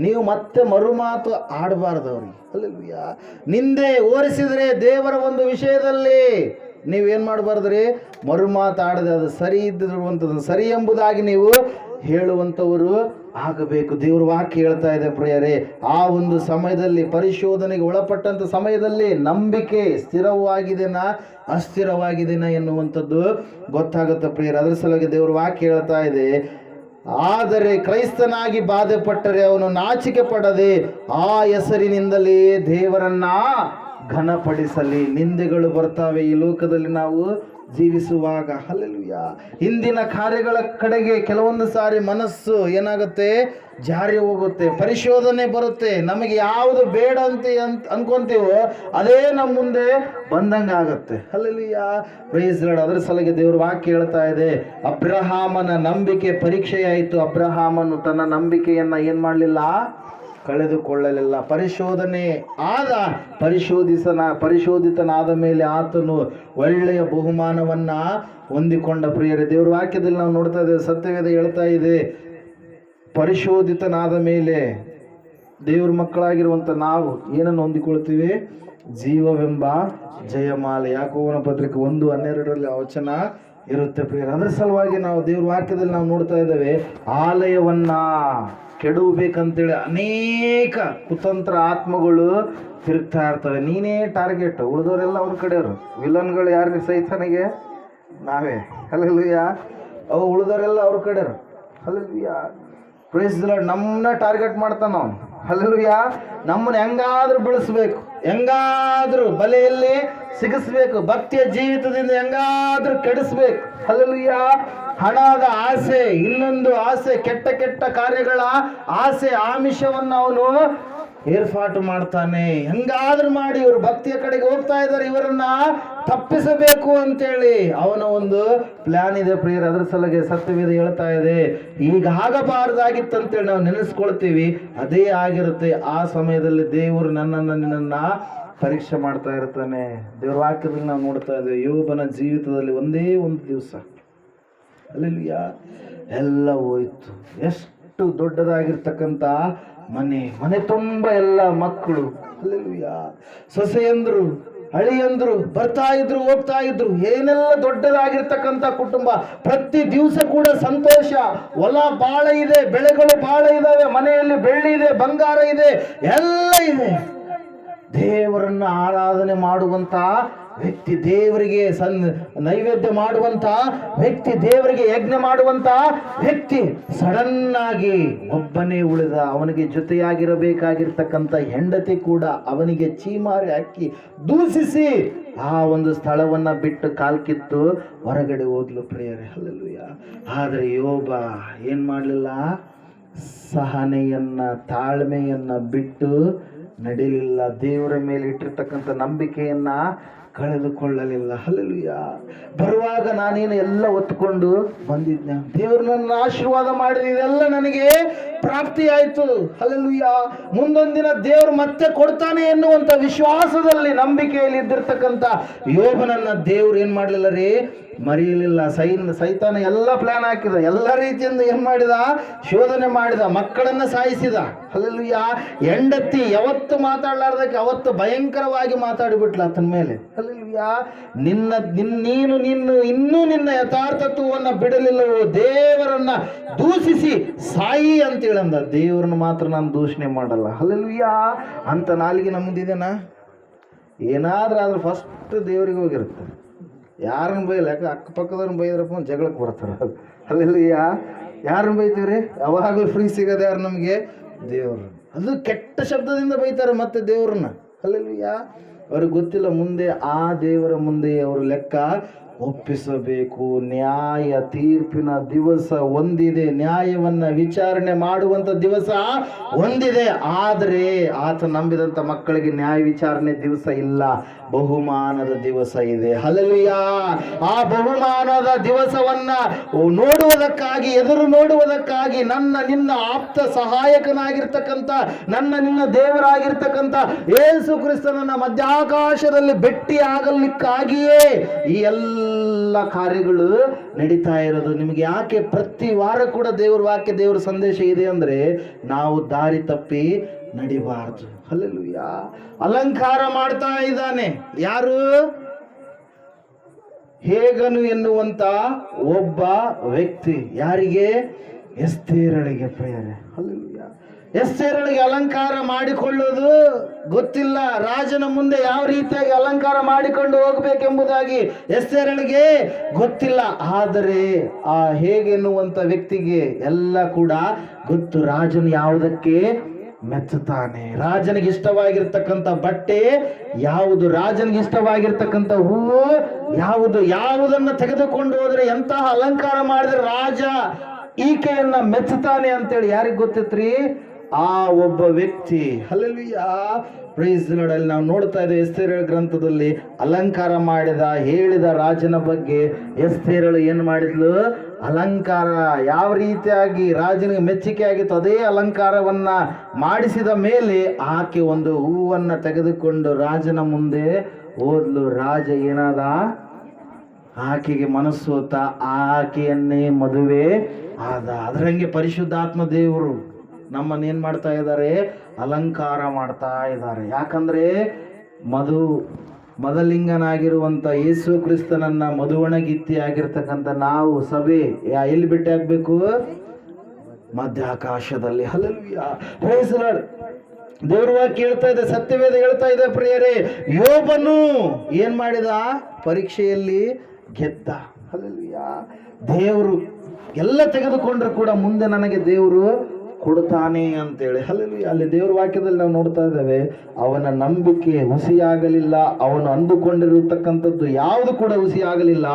ನೀವು ಮತ್ತೆ ಮರುಮಾತು ಆಡಬಾರ್ದು ಅವ್ರಿಗೆ. ಹಲ್ಲೆಲೂಯಾ. ನಿಂದೆ ಹೋರಿಸಿದ್ರೆ ದೇವರ ಒಂದು ವಿಷಯದಲ್ಲಿ ನೀವೇನು ಮಾಡಬಾರ್ದ್ರಿ, ಮರುಮಾತಾಡದೆ ಅದು ಸರಿ ಇದ್ದಿರುವಂಥದ್ದು ಸರಿ ಎಂಬುದಾಗಿ ನೀವು ಹೇಳುವಂಥವರು ಆಗಬೇಕು. ದೇವ್ರ ವಾಕ್ಯ ಹೇಳ್ತಾ ಇದೆ ಪ್ರಿಯರೇ, ಆ ಒಂದು ಸಮಯದಲ್ಲಿ ಪರಿಶೋಧನೆಗೆ ಒಳಪಟ್ಟಂಥ ಸಮಯದಲ್ಲಿ ನಂಬಿಕೆ ಸ್ಥಿರವಾಗಿದೆನಾ ಅಸ್ಥಿರವಾಗಿದೆನಾ ಎನ್ನುವಂಥದ್ದು ಗೊತ್ತಾಗುತ್ತೆ ಪ್ರಿಯರೇ. ಅದರ ಸಲುವಾಗಿ ದೇವ್ರ ವಾಕ್ಯ ಹೇಳ್ತಾ ಇದೆ, ಆದರೆ ಕ್ರೈಸ್ತನಾಗಿ ಬಾಧೆ ಪಟ್ಟರೆ ಅವನು ನಾಚಿಕೆ ಪಡದೆ ಆ ಹೆಸರಿನಿಂದಲೇ ದೇವರನ್ನ ಘನಪಡಿಸಲಿ. ನಿಂದೆಗಳು ಬರ್ತಾವೆ ಈ ಲೋಕದಲ್ಲಿ ನಾವು ಜೀವಿಸುವಾಗ. ಹಲ್ಲೆಲೂಯಾ. ಹಿಂದಿನ ಕಾರ್ಯಗಳ ಕಡೆಗೆ ಕೆಲವೊಂದು ಸಾರಿ ಮನಸ್ಸು ಏನಾಗುತ್ತೆ, ಜಾರಿ ಹೋಗುತ್ತೆ, ಪರಿಶೋಧನೆ ಬರುತ್ತೆ. ನಮಗೆ ಯಾವುದು ಬೇಡ ಅಂತ ಅನ್ಕೊಂತೀವೋ ಅದೇ ನಮ್ಮ ಮುಂದೆ ಬಂದಂಗೆ ಆಗುತ್ತೆ. ಹಲ್ಲೆಲೂಯಾ. Praise Lord. ಅದರ ಸಲುವಾಗಿ ದೇವ್ರ ವಾಕ್ಯ ಹೇಳ್ತಾ ಇದೆ, ಅಬ್ರಹಾಮನ ನಂಬಿಕೆ ಪರೀಕ್ಷೆಯಾಯಿತು. ಅಬ್ರಹಾಮನು ತನ್ನ ನಂಬಿಕೆಯನ್ನ ಏನ್ ಮಾಡಲಿಲ್ಲ, ಕಳೆದುಕೊಳ್ಳಲಿಲ್ಲ. ಪರಿಶೋಧನೆ ಆದ ಪರಿಶೋಧಿತನಾದ ಮೇಲೆ ಆತನು ಒಳ್ಳೆಯ ಬಹುಮಾನವನ್ನ ಹೊಂದಿಕೊಂಡ. ಪ್ರಿಯರೇ, ದೇವ್ರ ವಾಕ್ಯದಲ್ಲಿ ನಾವು ನೋಡ್ತಾ ಇದ್ದೇವೆ, ಸತ್ಯವೇದ ಹೇಳ್ತಾ ಇದೆ, ಪರಿಶೋಧಿತನಾದ ಮೇಲೆ ದೇವ್ರ ಮಕ್ಕಳಾಗಿರುವಂತ ನಾವು ಏನನ್ನು ಹೊಂದಿಕೊಳ್ತೀವಿ, ಜೀವವೆಂಬ ಜಯಮಾಲೆ. ಯಾಕೋಬನ ಪತ್ರಿಕೆ 1:12 ವಚನ ಇರುತ್ತೆ ಪ್ರಿಯರೇ. ಅದರ ಸಲುವಾಗಿ ನಾವು ದೇವ್ರ ವಾಕ್ಯದಲ್ಲಿ ನಾವು ನೋಡ್ತಾ ಇದ್ದೇವೆ, ಆಲಯವನ್ನ ಕೆಡವಬೇಕಂತೇಳಿ ಅನೇಕ ಕುತಂತ್ರ ಆತ್ಮಗಳು ತಿರುಗ್ತಾ ಇರ್ತವೆ. ನೀನೇ ಟಾರ್ಗೆಟ್, ಉಳಿದವರೆಲ್ಲ ಅವ್ರ ಕಡೆಯವರು. ವಿಲನ್ಗಳು ಯಾರಿಗೆ, ಸೈತಾನಿಗೆ ನಾವೇ. ಹಲ್ಲೆಲೂಯಾ. ಅವು ಉಳಿದವರೆಲ್ಲ ಅವ್ರ ಕಡೆಯವರು. ಹಲ್ಲೆಲೂಯಾ. Praise the Lord. ನಮ್ಮನ್ನ ಟಾರ್ಗೆಟ್ ಮಾಡ್ತಾನ ಅವನು. ಹಲ್ಲೆಲೂಯಾ. ನಮ್ಮನ್ನ ಹೆಂಗಾದ್ರೂ ಬೆಳೆಸ್ಬೇಕು, ಹೆಂಗಾದ್ರೂ ಬಲೆಯಲ್ಲಿ ಸಿಗಿಸ್ಬೇಕು, ಭಕ್ತಿಯ ಜೀವಿತದಿಂದ ಹೆಂಗಾದ್ರೂ ಕೆಡಿಸ್ಬೇಕು. ಹಲ್ಲೆಲೂಯಾ. ಹಣದ ಆಸೆ, ಇನ್ನೊಂದು ಆಸೆ, ಕೆಟ್ಟ ಕೆಟ್ಟ ಕಾರ್ಯಗಳ ಆಸೆ, ಆಮಿಷವನ್ನು ಅವನು ಏರ್ಪಾಟು ಮಾಡ್ತಾನೆ. ಹೆಂಗಾದ್ರೂ ಮಾಡಿ ಇವರು ಭಕ್ತಿಯ ಕಡೆಗೆ ಹೋಗ್ತಾ ಇದ್ದಾರೆ, ಇವರನ್ನ ತಪ್ಪಿಸಬೇಕು ಅಂತೇಳಿ ಅವನ ಒಂದು ಪ್ಲಾನ್ ಇದೆ ಪ್ರಿಯರೇ. ಅದರ ಸಲುವಾಗಿ ಸತ್ಯವೇದ ಹೇಳ್ತಾ ಇದೆ, ಈಗ ಆಗಬಾರ್ದಾಗಿತ್ತಂತೇಳಿ ನಾವು ನೆನೆಸ್ಕೊಳ್ತೀವಿ, ಅದೇ ಆಗಿರುತ್ತೆ. ಆ ಸಮಯದಲ್ಲಿ ದೇವರು ನಿನ್ನನ್ನ ಪರೀಕ್ಷೆ ಮಾಡ್ತಾ ಇರ್ತಾನೆ. ದೇವರ ವಾಕ್ಯದಲ್ಲಿ ನಾವು ನೋಡ್ತಾ ಇದ್ದೇವೆ, ಯೋಬನ ಜೀವಿತದಲ್ಲಿ ಒಂದೇ ಒಂದು ದಿವಸ ಹಲ್ಲೆಲೂಯಾ ಎಲ್ಲ ಹೋಯ್ತು. ಎಷ್ಟು ದೊಡ್ಡದಾಗಿರ್ತಕ್ಕಂಥ ಮನೆ ತುಂಬ ಎಲ್ಲ ಮಕ್ಕಳು, ಹಲ್ಲೆಲೂಯಾ, ಸೊಸೆಯಂದ್ರು, ಅಳಿಯಂದ್ರು ಬರ್ತಾ ಇದ್ರು, ಹೋಗ್ತಾ ಇದ್ರು. ಏನೆಲ್ಲ ದೊಡ್ಡದಾಗಿರ್ತಕ್ಕಂಥ ಕುಟುಂಬ. ಪ್ರತಿ ದಿವಸ ಕೂಡ ಸಂತೋಷ, ಹೊಲ ಬಾಳ ಇದೆ, ಬೆಳೆಗಳು ಬಾಳ ಇದಾವೆ, ಮನೆಯಲ್ಲಿ ಬೆಳ್ಳಿ ಇದೆ, ಬಂಗಾರ ಇದೆ, ಎಲ್ಲ ಇದೆ. ದೇವರನ್ನ ಆರಾಧನೆ ಮಾಡುವಂತ ವ್ಯಕ್ತಿ, ದೇವರಿಗೆ ನೈವೇದ್ಯ ಮಾಡುವಂತ ವ್ಯಕ್ತಿ, ದೇವರಿಗೆ ಯಜ್ಞ ಮಾಡುವಂತ ವ್ಯಕ್ತಿ ಸಡನ್ ಆಗಿ ಒಬ್ಬನೇ ಉಳಿದ. ಅವನಿಗೆ ಜೊತೆಯಾಗಿರಬೇಕಾಗಿರ್ತಕ್ಕಂಥ ಹೆಂಡತಿ ಕೂಡ ಅವನಿಗೆ ಚೀಮಾರಿ ಹಾಕಿ ದೂಷಿಸಿ ಆ ಒಂದು ಸ್ಥಳವನ್ನ ಬಿಟ್ಟು ಕಾಲ್ಕಿತ್ತು ಹೊರಗಡೆ ಹೋದ್ಲು ಪ್ರಿಯರೇ. ಹಲ್ಲೆಲೂಯಾ. ಆದರೆ ಯೋಬ ಏನ್ ಮಾಡಲಿಲ್ಲ, ಸಹನೆಯನ್ನ ತಾಳ್ಮೆಯನ್ನ ಬಿಟ್ಟು ನಡೀಲಿಲ್ಲ. ದೇವರ ಮೇಲೆ ಇಟ್ಟಿರ್ತಕ್ಕಂಥ ನಂಬಿಕೆಯನ್ನ ಕಳೆದುಕೊಳ್ಳಲಿಲ್ಲ. ಹಲ್ಲೆಲೂಯಾ. ಬರುವಾಗ ನಾನೇನು ಎಲ್ಲ ಒತ್ಕೊಂಡು ಬಂದಿದ್ನ, ದೇವರು ನನ್ನ ಆಶೀರ್ವಾದ ಮಾಡಿದ, ಇದೆಲ್ಲ ನನಗೆ ಪ್ರಾಪ್ತಿ ಆಯ್ತು. ಹಲ್ಲೆಲೂಯಾ. ಮುಂದೊಂದು ದಿನ ದೇವರು ಮತ್ತೆ ಕೊಡ್ತಾನೆ ಎನ್ನುವಂತ ವಿಶ್ವಾಸದಲ್ಲಿ, ನಂಬಿಕೆಯಲ್ಲಿ ಇದ್ದಿರ್ತಕ್ಕಂಥ ಯೋಬನನ್ನ ದೇವ್ರು ಏನ್ ಮಾಡ್ಲಿಲ್ಲ ರೀ, ಮರೆಯಲಿಲ್ಲ. ಸೈತಾನ ಎಲ್ಲ ಪ್ಲಾನ್ ಹಾಕಿದ, ಎಲ್ಲ ರೀತಿಯಿಂದ ಏನ್ ಮಾಡಿದ, ಶೋಧನೆ ಮಾಡಿದ, ಮಕ್ಕಳನ್ನ ಸಾಯಿಸಿದ. ಹಲ್ಲೆಲೂಯಾ. ಹೆಂಡತಿ ಯಾವತ್ತು ಮಾತಾಡ್ಲಾರ್ದಕ್ಕೆ ಅವತ್ತು ಭಯಂಕರವಾಗಿ ಮಾತಾಡಿಬಿಟ್ಲ ಆತನ ಮೇಲೆ. ಹಲ್ಲೆಲೂಯಾ. ನೀನು ಇನ್ನೂ ನಿನ್ನ ಯಥಾರ್ಥತ್ವವನ್ನು ಬಿಡಲಿಲ್ಲವೋ, ದೇವರನ್ನ ದೂಷಿಸಿ ಸಾಯಿ ಅಂತೇಳಂದ. ದೇವರನ್ನ ಮಾತ್ರ ನಾನು ದೂಷಣೆ ಮಾಡಲ್ಲ. ಹಲ್ಲೆಲೂಯಾ. ಅಂತ ನಾಲಿಗೆ ನಮ್ಮದಿದೆನಾ? ಏನಾದ್ರೂ ಆದ್ರೆ ಫಸ್ಟ್ ದೇವರಿಗೆ ಹೋಗಿರುತ್ತೆ. ಯಾರನ್ನ ಬೈಲ್ಲ, ಯಾಕೆ ಅಕ್ಕಪಕ್ಕದವ್ರನ್ನ ಬೈದ್ರಪ್ಪ ಜಗಳಕ್ಕೆ ಬರ್ತಾರೆ. ಹಲ್ಲೆಲೂಯಾ. ಯಾರನ್ನ ಬೈತೀವ್ರಿ? ಯಾವಾಗಲೂ ಫ್ರೀ ಸಿಗೋದು ಯಾರು ನಮಗೆ? ದೇವರು. ಅದು ಕೆಟ್ಟ ಶಬ್ದದಿಂದ ಬೈತಾರೆ ಮತ್ತೆ ದೇವ್ರನ್ನ. ಹಲ್ಲೆಲೂಯಾ. ಅವ್ರಿಗೆ ಗೊತ್ತಿಲ್ಲ ಮುಂದೆ ಆ ದೇವರ ಮುಂದೆ ಅವರು ಲೆಕ್ಕ ಒಪ್ಪಿಸಬೇಕು. ನ್ಯಾಯ ತೀರ್ಪಿನ ದಿವಸ ಒಂದಿದೆ, ನ್ಯಾಯವನ್ನ ವಿಚಾರಣೆ ಮಾಡುವಂತ ದಿವಸ ಒಂದಿದೆ. ಆದರೆ ಆತ ನಂಬಿದಂತ ಮಕ್ಕಳಿಗೆ ನ್ಯಾಯ ವಿಚಾರಣೆ ದಿವಸ ಇಲ್ಲ, ಬಹುಮಾನದ ದಿವಸ ಇದೆ. ಹಲ್ಲೆಲೂಯಾ. ಆ ಬಹುಮಾನದ ದಿವಸವನ್ನ ನೋಡುವುದಕ್ಕಾಗಿ, ಎದುರು ನೋಡುವುದಕ್ಕಾಗಿ ನನ್ನ ನಿನ್ನ ಆಪ್ತ ಸಹಾಯಕನಾಗಿರ್ತಕ್ಕಂಥ, ನನ್ನ ನಿನ್ನ ದೇವರಾಗಿರ್ತಕ್ಕಂಥ ಯೇಸು ಕ್ರಿಸ್ತನನ್ನ ಮಧ್ಯಾಕಾಶದಲ್ಲಿ ಭೇಟಿ ಆಗಲಿಕ್ಕಾಗಿಯೇ ಈ ಎಲ್ಲ ಕಾರ್ಯಗಳು ನಡೀತಾ ಇರೋದು. ನಿಮಗೆ ಯಾಕೆ ಪ್ರತಿ ವಾರ ಕೂಡ ದೇವರ ವಾಕ್ಯ, ದೇವರ ಸಂದೇಶ ಇದೆ ಅಂದ್ರೆ ನಾವು ದಾರಿ ತಪ್ಪಿ ನಡಿಬಾರ್ದು. ಹಲ್ಲೆಲೂಯಾ. ಅಲಂಕಾರ ಮಾಡ್ತಾ ಇದ್ದಾನೆ ಯಾರು? ಹೇಗನು ಎನ್ನುವಂತ ಒಬ್ಬ ವ್ಯಕ್ತಿ. ಯಾರಿಗೆ? ಎಸ್ತೇರಳಿಗೆ ಪ್ರಿಯರೇ. ಹಲ್ಲೆಲೂಯಾ. ಎಸ್ತೇರಳಿಗೆ ಅಲಂಕಾರ ಮಾಡಿಕೊಳ್ಳೋದು ಗೊತ್ತಿಲ್ಲ. ರಾಜನ ಮುಂದೆ ಯಾವ ರೀತಿಯಾಗಿ ಅಲಂಕಾರ ಮಾಡಿಕೊಂಡು ಹೋಗಬೇಕೆಂಬುದಾಗಿ ಎಸ್ತೇರಳಿಗೆ ಗೊತ್ತಿಲ್ಲ. ಆದರೆ ಆ ಹೇಗೆನ್ನುವಂತ ವ್ಯಕ್ತಿಗೆ ಎಲ್ಲ ಕೂಡ ಗೊತ್ತು. ರಾಜನು ಯಾವುದಕ್ಕೆ ಮೆಚ್ಚುತ್ತಾನೆ, ರಾಜನಿಗೆ ಇಷ್ಟವಾಗಿರ್ತಕ್ಕಂಥ ಬಟ್ಟೆ ಯಾವುದು, ರಾಜನಿಗೆ ಇಷ್ಟವಾಗಿರ್ತಕ್ಕಂಥ ಹೂವು ಯಾವುದು, ಯಾವುದನ್ನ ತೆಗೆದುಕೊಂಡು ಹೋದ್ರೆ, ಎಂತಹ ಅಲಂಕಾರ ಮಾಡಿದ್ರೆ ರಾಜ ಈಕೆಯನ್ನ ಮೆಚ್ಚುತ್ತಾನೆ ಅಂತೇಳಿ ಯಾರಿಗೆ ಗೊತ್ತಿತ್ರಿ? ಆ ಒಬ್ಬ ವ್ಯಕ್ತಿ. ಹಲ್ಲೆಲೂಯಾ. Praise the Lord. ಅಲ್ಲಿ ನಾವು ನೋಡ್ತಾ ಇದ್ದೇವೆ ಎಸ್ತೇರಳ ಗ್ರಂಥದಲ್ಲಿ ಅಲಂಕಾರ ಹೇಳಿದ ರಾಜನ ಬಗ್ಗೆ ಎಸ್ತೇರಳು ಏನು ಮಾಡಿದ್ಲು? ಅಲಂಕಾರ ಯಾವ ರೀತಿಯಾಗಿ ರಾಜನಿಗೆ ಮೆಚ್ಚುಗೆ ಆಗಿತ್ತು ಅದೇ ಅಲಂಕಾರವನ್ನ ಮಾಡಿಸಿದ ಮೇಲೆ ಆಕೆ ಒಂದು ಹೂವನ್ನ ತೆಗೆದುಕೊಂಡು ರಾಜನ ಮುಂದೆ ಹೋದ್ಲು. ರಾಜ ಏನಾದ? ಆಕೆಗೆ ಮನಸ್ಸೋತ ಆಕೆಯನ್ನೇ ಮದುವೆ ಆದ. ಅದರಂಗೆ ಪರಿಶುದ್ಧಾತ್ಮ ದೇವರು ನಮ್ಮನ್ನೇನ್ ಮಾಡ್ತಾ ಇದ್ದಾರೆ? ಅಲಂಕಾರ ಮಾಡ್ತಾ ಇದ್ದಾರೆ. ಯಾಕಂದ್ರೆ ಮದಲಿಂಗನಾಗಿರುವಂತ ಯೇಸು ಕ್ರಿಸ್ತನನ್ನ ಮಧುವಣಗಿತ್ತಿ ಆಗಿರ್ತಕ್ಕಂಥ ನಾವು ಸಭೆ ಎಲ್ಲಿ ಭೇಟಿ ಆಗ್ಬೇಕು? ಮಧ್ಯಾಕಾಶದಲ್ಲಿ. ಹಲ್ಲೆಲೂಯಾ. Praise the Lord. ದೇವರ ವಾಕ್ಯ ಹೇಳ್ತಾ ಇದೆ, ಸತ್ಯವೇದ ಹೇಳ್ತಾ ಇದೆ ಪ್ರಿಯರೇ, ಯೋಬನು ಏನ್ ಮಾಡಿದ? ಪರೀಕ್ಷೆಯಲ್ಲಿ ಗೆದ್ದ. ಹಲ್ಲೆಲೂಯಾ. ದೇವರು ಎಲ್ಲ ತೆಗೆದುಕೊಂಡ್ರು ಕೂಡ ಮುಂದೆ ನನಗೆ ದೇವರು ಕೊಡ್ತಾನೆ ಅಂತೇಳಿ. ಹಲ್ಲೆಲೂಯಾ. ಅಲ್ಲಿ ದೇವರ ವಾಕ್ಯದಲ್ಲಿ ನಾವು ನೋಡ್ತಾ ಇದ್ದೇವೆ, ಅವನ ನಂಬಿಕೆ ಹುಸಿಯಾಗಲಿಲ್ಲ, ಅವನು ಅಂದುಕೊಂಡಿರತಕ್ಕಂಥದ್ದು ಯಾವುದು ಕೂಡ ಹುಸಿಯಾಗಲಿಲ್ಲ.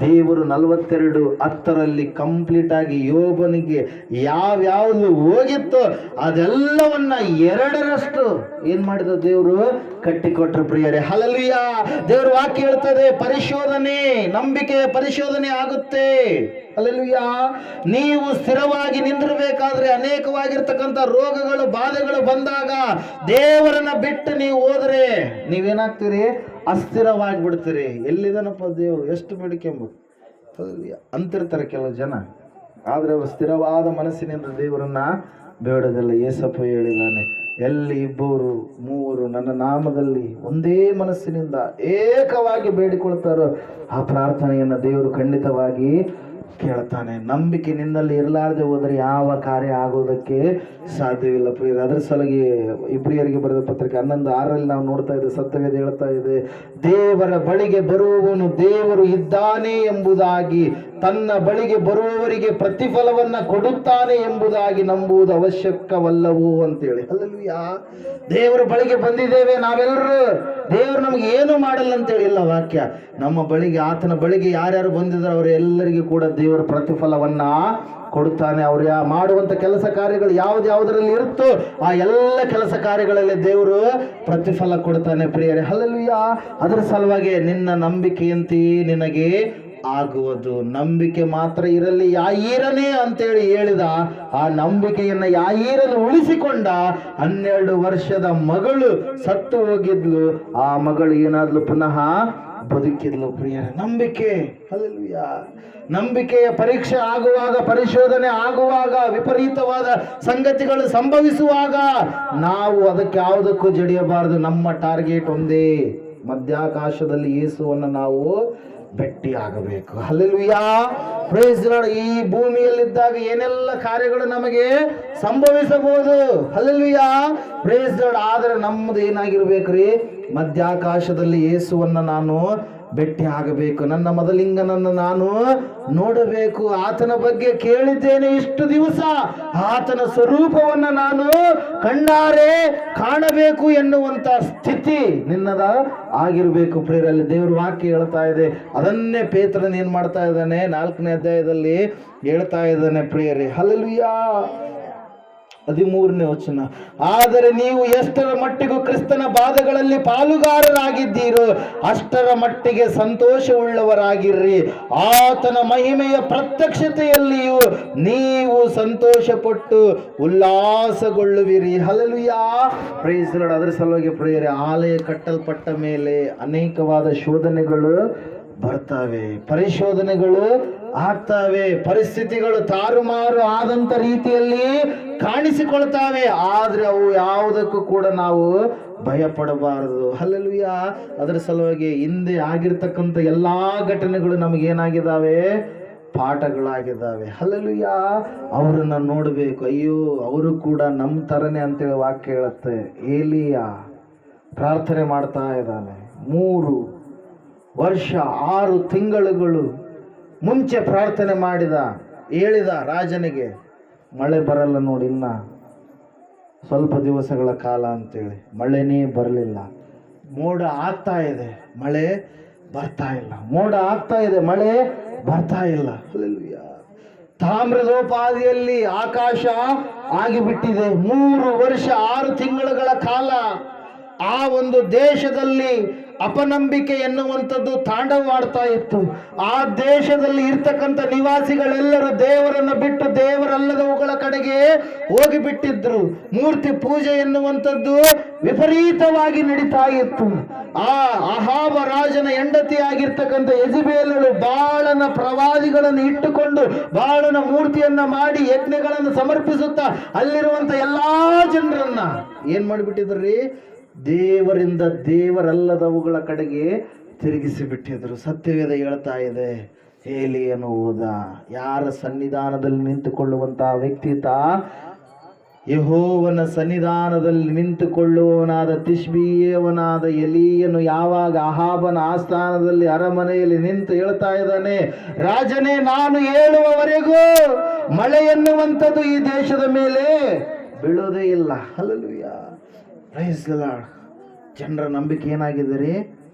ದೇವರು 42:10 ಕಂಪ್ಲೀಟ್ ಆಗಿ ಯೋಬನಿಗೆ ಯಾವ್ಯಾವುದು ಹೋಗಿತ್ತು ಅದೆಲ್ಲವನ್ನ 2ರಷ್ಟು ಏನ್ ಮಾಡಿದ? ದೇವರು ಕಟ್ಟಿಕೊಟ್ರು ಪ್ರಿಯರೇ. ಹಲ್ಲೆಲೂಯಾ. ದೇವರ ವಾಕ್ಯ ಹೇಳ್ತದೆ, ಪರಿಶೋಧನೆ, ನಂಬಿಕೆ ಪರಿಶೋಧನೆ ಆಗುತ್ತೆ. ಹಲ್ಲೆಲೂಯಾ. ನೀವು ಸ್ಥಿರವಾಗಿ ನಿಂದಿರಬೇಕಾದ್ರೆ ಅನೇಕವಾಗಿರ್ತಕ್ಕಂಥ ರೋಗಗಳು, ಬಾಧೆಗಳು ಬಂದಾಗ ದೇವರನ್ನ ಬಿಟ್ಟು ನೀವು ಹೋದ್ರೆ ನೀವೇನಾಗ್ತೀರಿ? ಅಸ್ಥಿರವಾಗಿ ಬಿಡ್ತೀರಿ. ಎಲ್ಲಿದನಪ್ಪ ದೇವರು, ಎಷ್ಟು ಬೇಡಿಕೆಂಬುದು ಅಂತಿರ್ತಾರೆ ಕೆಲವು ಜನ. ಆದ್ರೆ ಅವರು ಸ್ಥಿರವಾದ ಮನಸ್ಸಿನಿಂದ ದೇವರನ್ನ ಬೇಡೋದಿಲ್ಲ. ಯೇಸಪ್ಪ ಹೇಳಿದ್ದಾನೆ, ಎಲ್ಲಿ 2-3 ನನ್ನ ನಾಮದಲ್ಲಿ ಒಂದೇ ಮನಸ್ಸಿನಿಂದ ಏಕವಾಗಿ ಬೇಡಿಕೊಳ್ತಾರೋ ಆ ಪ್ರಾರ್ಥನೆಯನ್ನ ದೇವರು ಖಂಡಿತವಾಗಿ ಕೇಳ್ತಾನೆ. ನಂಬಿಕೆ ನಿನ್ನಲ್ಲಿ ಇರಲಾರದೆ ಹೋದರೆ ಯಾವ ಕಾರ್ಯ ಆಗೋದಕ್ಕೆ ಸಾಧ್ಯವಿಲ್ಲ ಪ್ರಿಯರೇ. ಅದರ ಸಲುವಾಗಿ ಇಬ್ರಿಯರಿಗೆ ಬರೆದ ಪತ್ರಿಕೆ 11:6 ನಾವು ನೋಡ್ತಾ ಇದ್ದೇವೆ, ಸತ್ಯವೇದ ಹೇಳ್ತಾ ಇದೆ, ದೇವರ ಬಳಿಗೆ ಬರುವವನು ದೇವರು ಇದ್ದಾನೆ ಎಂಬುದಾಗಿ, ತನ್ನ ಬಳಿಗೆ ಬರುವವರಿಗೆ ಪ್ರತಿಫಲವನ್ನ ಕೊಡುತ್ತಾನೆ ಎಂಬುದಾಗಿ ನಂಬುವುದು ಅವಶ್ಯಕವಲ್ಲವೋ ಅಂತೇಳಿ. ಹಲ್ಲೆಲೂಯಾ. ದೇವರ ಬಳಿಗೆ ಬಂದಿದ್ದೇವೆ ನಾವೆಲ್ಲರೂ, ದೇವರು ನಮ್ಗೆ ಏನು ಮಾಡಲ್ಲ ಅಂತೇಳಿ ಇಲ್ಲ ವಾಕ್ಯ. ನಮ್ಮ ಬಳಿಗೆ, ಆತನ ಬಳಿಗೆ ಯಾರ್ಯಾರು ಬಂದಿದ್ದಾರೆ ಅವರೆಲ್ಲರಿಗೂ ಕೂಡ ದೇವರ ಪ್ರತಿಫಲವನ್ನ ಕೊಡುತ್ತಾನೆ. ಅವರು ಮಾಡುವಂತ ಕೆಲಸ ಕಾರ್ಯಗಳು ಯಾವುದರಲ್ಲಿ ಇರುತ್ತೋ ಆ ಎಲ್ಲ ಕೆಲಸ ಕಾರ್ಯಗಳಲ್ಲಿ ದೇವರು ಪ್ರತಿಫಲ ಕೊಡ್ತಾನೆ ಪ್ರಿಯರೇ. ಹಲ್ಲೆಲೂಯಾ. ಅದರ ಸಲುವಾಗಿ ನಿನ್ನ ನಂಬಿಕೆಯಂತೆಯೇ ನಿನಗೆ ಆಗುವುದು. ನಂಬಿಕೆ ಮಾತ್ರ ಇರಲಿ ಯಾಯೀರನೇ ಅಂತೇಳಿ ಹೇಳಿದ ಆ ನಂಬಿಕೆಯನ್ನ ಯಾಯೀರನ್ನು ಉಳಿಸಿಕೊಂಡ 12 ವರ್ಷದ ಮಗಳು ಸತ್ತು ಹೋಗಿದ್ಲು. ಆ ಮಗಳು ಏನಾದ್ಲು? ಪುನಃ ಬದುಕಿದ್ಲು ಪ್ರಿಯರೇ. ನಂಬಿಕೆ. ಹಲ್ಲೆಲೂಯಾ. ನಂಬಿಕೆಯ ಪರೀಕ್ಷೆ ಆಗುವಾಗ, ಪರಿಶೋಧನೆ ಆಗುವಾಗ, ವಿಪರೀತವಾದ ಸಂಗತಿಗಳು ಸಂಭವಿಸುವಾಗ ನಾವು ಅದಕ್ಕೆ ಯಾವುದಕ್ಕೂ ಜಡಿಯಬಾರದು. ನಮ್ಮ ಟಾರ್ಗೆಟ್ ಒಂದೇ, ಮಧ್ಯಾಕಾಶದಲ್ಲಿ ಯೇಸುವನ್ನು ನಾವು ಭೇಟಿ ಆಗಬೇಕು. ಹಲ್ಲೆಲೂಯಾ. Praise the Lord. ಈ ಭೂಮಿಯಲ್ಲಿದ್ದಾಗ ಏನೆಲ್ಲ ಕಾರ್ಯಗಳು ನಮಗೆ ಸಂಭವಿಸಬಹುದು. ಹಲ್ಲೆಲೂಯಾ. Praise the Lord. ಆದರೆ ನಮ್ಮದು ಏನಾಗಿರ್ಬೇಕ್ರಿ? ಮಧ್ಯಾಕಾಶದಲ್ಲಿ ಯೇಸುವನ್ನ ನಾನು ಭೇಟಿ ಆಗಬೇಕು, ನನ್ನ ಮೊದಲಿಂಗನನ್ನು ನಾನು ನೋಡಬೇಕು, ಆತನ ಬಗ್ಗೆ ಕೇಳಿದ್ದೇನೆ ಇಷ್ಟು ದಿವಸ, ಆತನ ಸ್ವರೂಪವನ್ನು ನಾನು ಕಣ್ಣಾರೆ ಕಾಣಬೇಕು ಎನ್ನುವಂತ ಸ್ಥಿತಿ ನಿನ್ನದ ಆಗಿರಬೇಕು ಪ್ರಿಯರಲ್ಲಿ. ದೇವ್ರ ವಾಕ್ಯ ಹೇಳ್ತಾ ಇದೆ. ಅದನ್ನೇ ಪೇತ್ರನ ಏನ್ ಮಾಡ್ತಾ ಇದ್ದಾನೆ, 4ನೇ ಅಧ್ಯಾಯದಲ್ಲಿ ಹೇಳ್ತಾ ಇದ್ದಾನೆ ಪ್ರಿಯರೇ. ಹಲ್ಲೆಲೂಯಾ. 13ನೇ ವಚನ, ಆದರೆ ನೀವು ಎಷ್ಟರ ಮಟ್ಟಿಗೂ ಕ್ರಿಸ್ತನ ಬಾಧೆಗಳಲ್ಲಿ ಪಾಲುಗಾರರಾಗಿದ್ದೀರೋ ಅಷ್ಟರ ಮಟ್ಟಿಗೆ ಸಂತೋಷವುಳ್ಳವರಾಗಿರ್ರಿ. ಆತನ ಮಹಿಮೆಯ ಪ್ರತ್ಯಕ್ಷತೆಯಲ್ಲಿಯೂ ನೀವು ಸಂತೋಷಪಟ್ಟು ಉಲ್ಲಾಸಗೊಳ್ಳುವಿರಿ. ಹಲ್ಲೆಲೂಯಾ. Praise the Lord. ಅದರ ಸಲುವಾಗಿ ಪ್ರಿಯರೇ, ಆಲಯ ಕಟ್ಟಲ್ಪಟ್ಟ ಮೇಲೆ ಅನೇಕವಾದ ಶೋಧನೆಗಳು ಬರ್ತವೆ, ಪರಿಶೋಧನೆಗಳು ಆಗ್ತವೆ, ಪರಿಸ್ಥಿತಿಗಳು ತಾರುಮಾರು ಆದಂತ ರೀತಿಯಲ್ಲಿ ಕಾಣಿಸಿಕೊಳ್ತಾವೆ. ಆದ್ರೆ ಅವು ಯಾವುದಕ್ಕೂ ಕೂಡ ನಾವು ಭಯ ಪಡಬಾರದು. ಹಲ್ಲೆಲೂಯಾ. ಅದರ ಸಲುವಾಗಿ ಹಿಂದೆ ಆಗಿರ್ತಕ್ಕಂಥ ಎಲ್ಲಾ ಘಟನೆಗಳು ನಮಗೇನಾಗಿದ್ದಾವೆ, ಪಾಠಗಳಾಗಿದ್ದಾವೆ. ಹಲ್ಲೆಲೂಯಾ. ಅವರನ್ನ ನೋಡಬೇಕು. ಅಯ್ಯೋ, ಅವರು ಕೂಡ ನಮ್ಮ ತರನೇ ಅಂತೇಳಿ ವಾಕ್ಯ ಹೇಳುತ್ತೆ. ಏಲಿಯ ಪ್ರಾರ್ಥನೆ ಮಾಡ್ತಾ ಇದ್ದಾನೆ, 3 ವರ್ಷ 6 ತಿಂಗಳುಗಳು ಮುಂಚೆ ಪ್ರಾರ್ಥನೆ ಹೇಳಿದ ರಾಜನಿಗೆ, ಮಳೆ ಬರಲ್ಲ ನೋಡಿ, ಇನ್ನ ಸ್ವಲ್ಪ ದಿವಸಗಳ ಕಾಲ ಅಂತೇಳಿ. ಮಳೆನೇ ಬರಲಿಲ್ಲ. ಮೋಡ ಆಗ್ತಾ ಇದೆ, ಮಳೆ ಬರ್ತಾ ಇಲ್ಲ. ಮೋಡ ಆಗ್ತಾ ಇದೆ, ಮಳೆ ಬರ್ತಾ ಇಲ್ಲ. ಹಲ್ಲೆಲೂಯಾ. ತಾಮ್ರದೋಪಾದಿಯಲ್ಲಿ ಆಕಾಶ ಆಗಿಬಿಟ್ಟಿದೆ. 3 ವರ್ಷ 6 ತಿಂಗಳುಗಳ ಕಾಲ ಆ ಒಂದು ದೇಶದಲ್ಲಿ ಅಪನಂಬಿಕೆ ಎನ್ನುವಂಥದ್ದು ತಾಂಡವಾಡ್ತಾ ಇತ್ತು. ಆ ದೇಶದಲ್ಲಿ ಇರ್ತಕ್ಕಂಥ ನಿವಾಸಿಗಳೆಲ್ಲರೂ ದೇವರನ್ನು ಬಿಟ್ಟು ದೇವರಲ್ಲದವುಗಳ ಕಡೆಗೆ ಹೋಗಿಬಿಟ್ಟಿದ್ರು. ಮೂರ್ತಿ ಪೂಜೆ ಎನ್ನುವಂಥದ್ದು ವಿಪರೀತವಾಗಿ ನಡೀತಾ ಇತ್ತು. ಆ ಅಹಾಬ ರಾಜನ ಹೆಂಡತಿಯಾಗಿರ್ತಕ್ಕಂಥ ಯೆಜಬೇಲಳು ಬಾಳನ ಪ್ರವಾದಿಗಳನ್ನು ಇಟ್ಟುಕೊಂಡು ಬಾಳನ ಮೂರ್ತಿಯನ್ನ ಮಾಡಿ ಯಜ್ಞಗಳನ್ನು ಸಮರ್ಪಿಸುತ್ತಾ ಅಲ್ಲಿರುವಂತ ಎಲ್ಲಾ ಜನರನ್ನ ಏನ್ ಮಾಡಿಬಿಟ್ಟಿದ್ರಿ, ದೇವರಿಂದ ದೇವರಲ್ಲದವುಗಳ ಕಡೆಗೆ ತಿರುಗಿಸಿ ಬಿಟ್ಟಿದ್ರು. ಸತ್ಯವೇದ ಹೇಳ್ತಾ ಇದೆ, ಏಲಿಯನು ಹೋದ. ಯಾರ ಸನ್ನಿಧಾನದಲ್ಲಿ ನಿಂತುಕೊಳ್ಳುವಂತಹ ವ್ಯಕ್ತಿತ, ಯೆಹೋವನ ಸನ್ನಿಧಾನದಲ್ಲಿ ನಿಂತುಕೊಳ್ಳುವವನಾದ ತಿಷ್ಬೀಯವನಾದ ಎಲೀಯನು ಯಾವಾಗ ಅಹಾಬನ ಆಸ್ಥಾನದಲ್ಲಿ ಅರಮನೆಯಲ್ಲಿ ನಿಂತು ಹೇಳ್ತಾ ಇದ್ದಾನೆ, ರಾಜನೇ, ನಾನು ಹೇಳುವವರೆಗೂ ಮಳೆ ಎನ್ನುವಂಥದ್ದು ಈ ದೇಶದ ಮೇಲೆ ಬೀಳೋದೇ ಇಲ್ಲ. ಹಲ್ಲೆಲೂಯಾ. Praise the Lord. ಜನರ ನಂಬಿಕೆ ಏನಾಗಿದೆ ರೀ,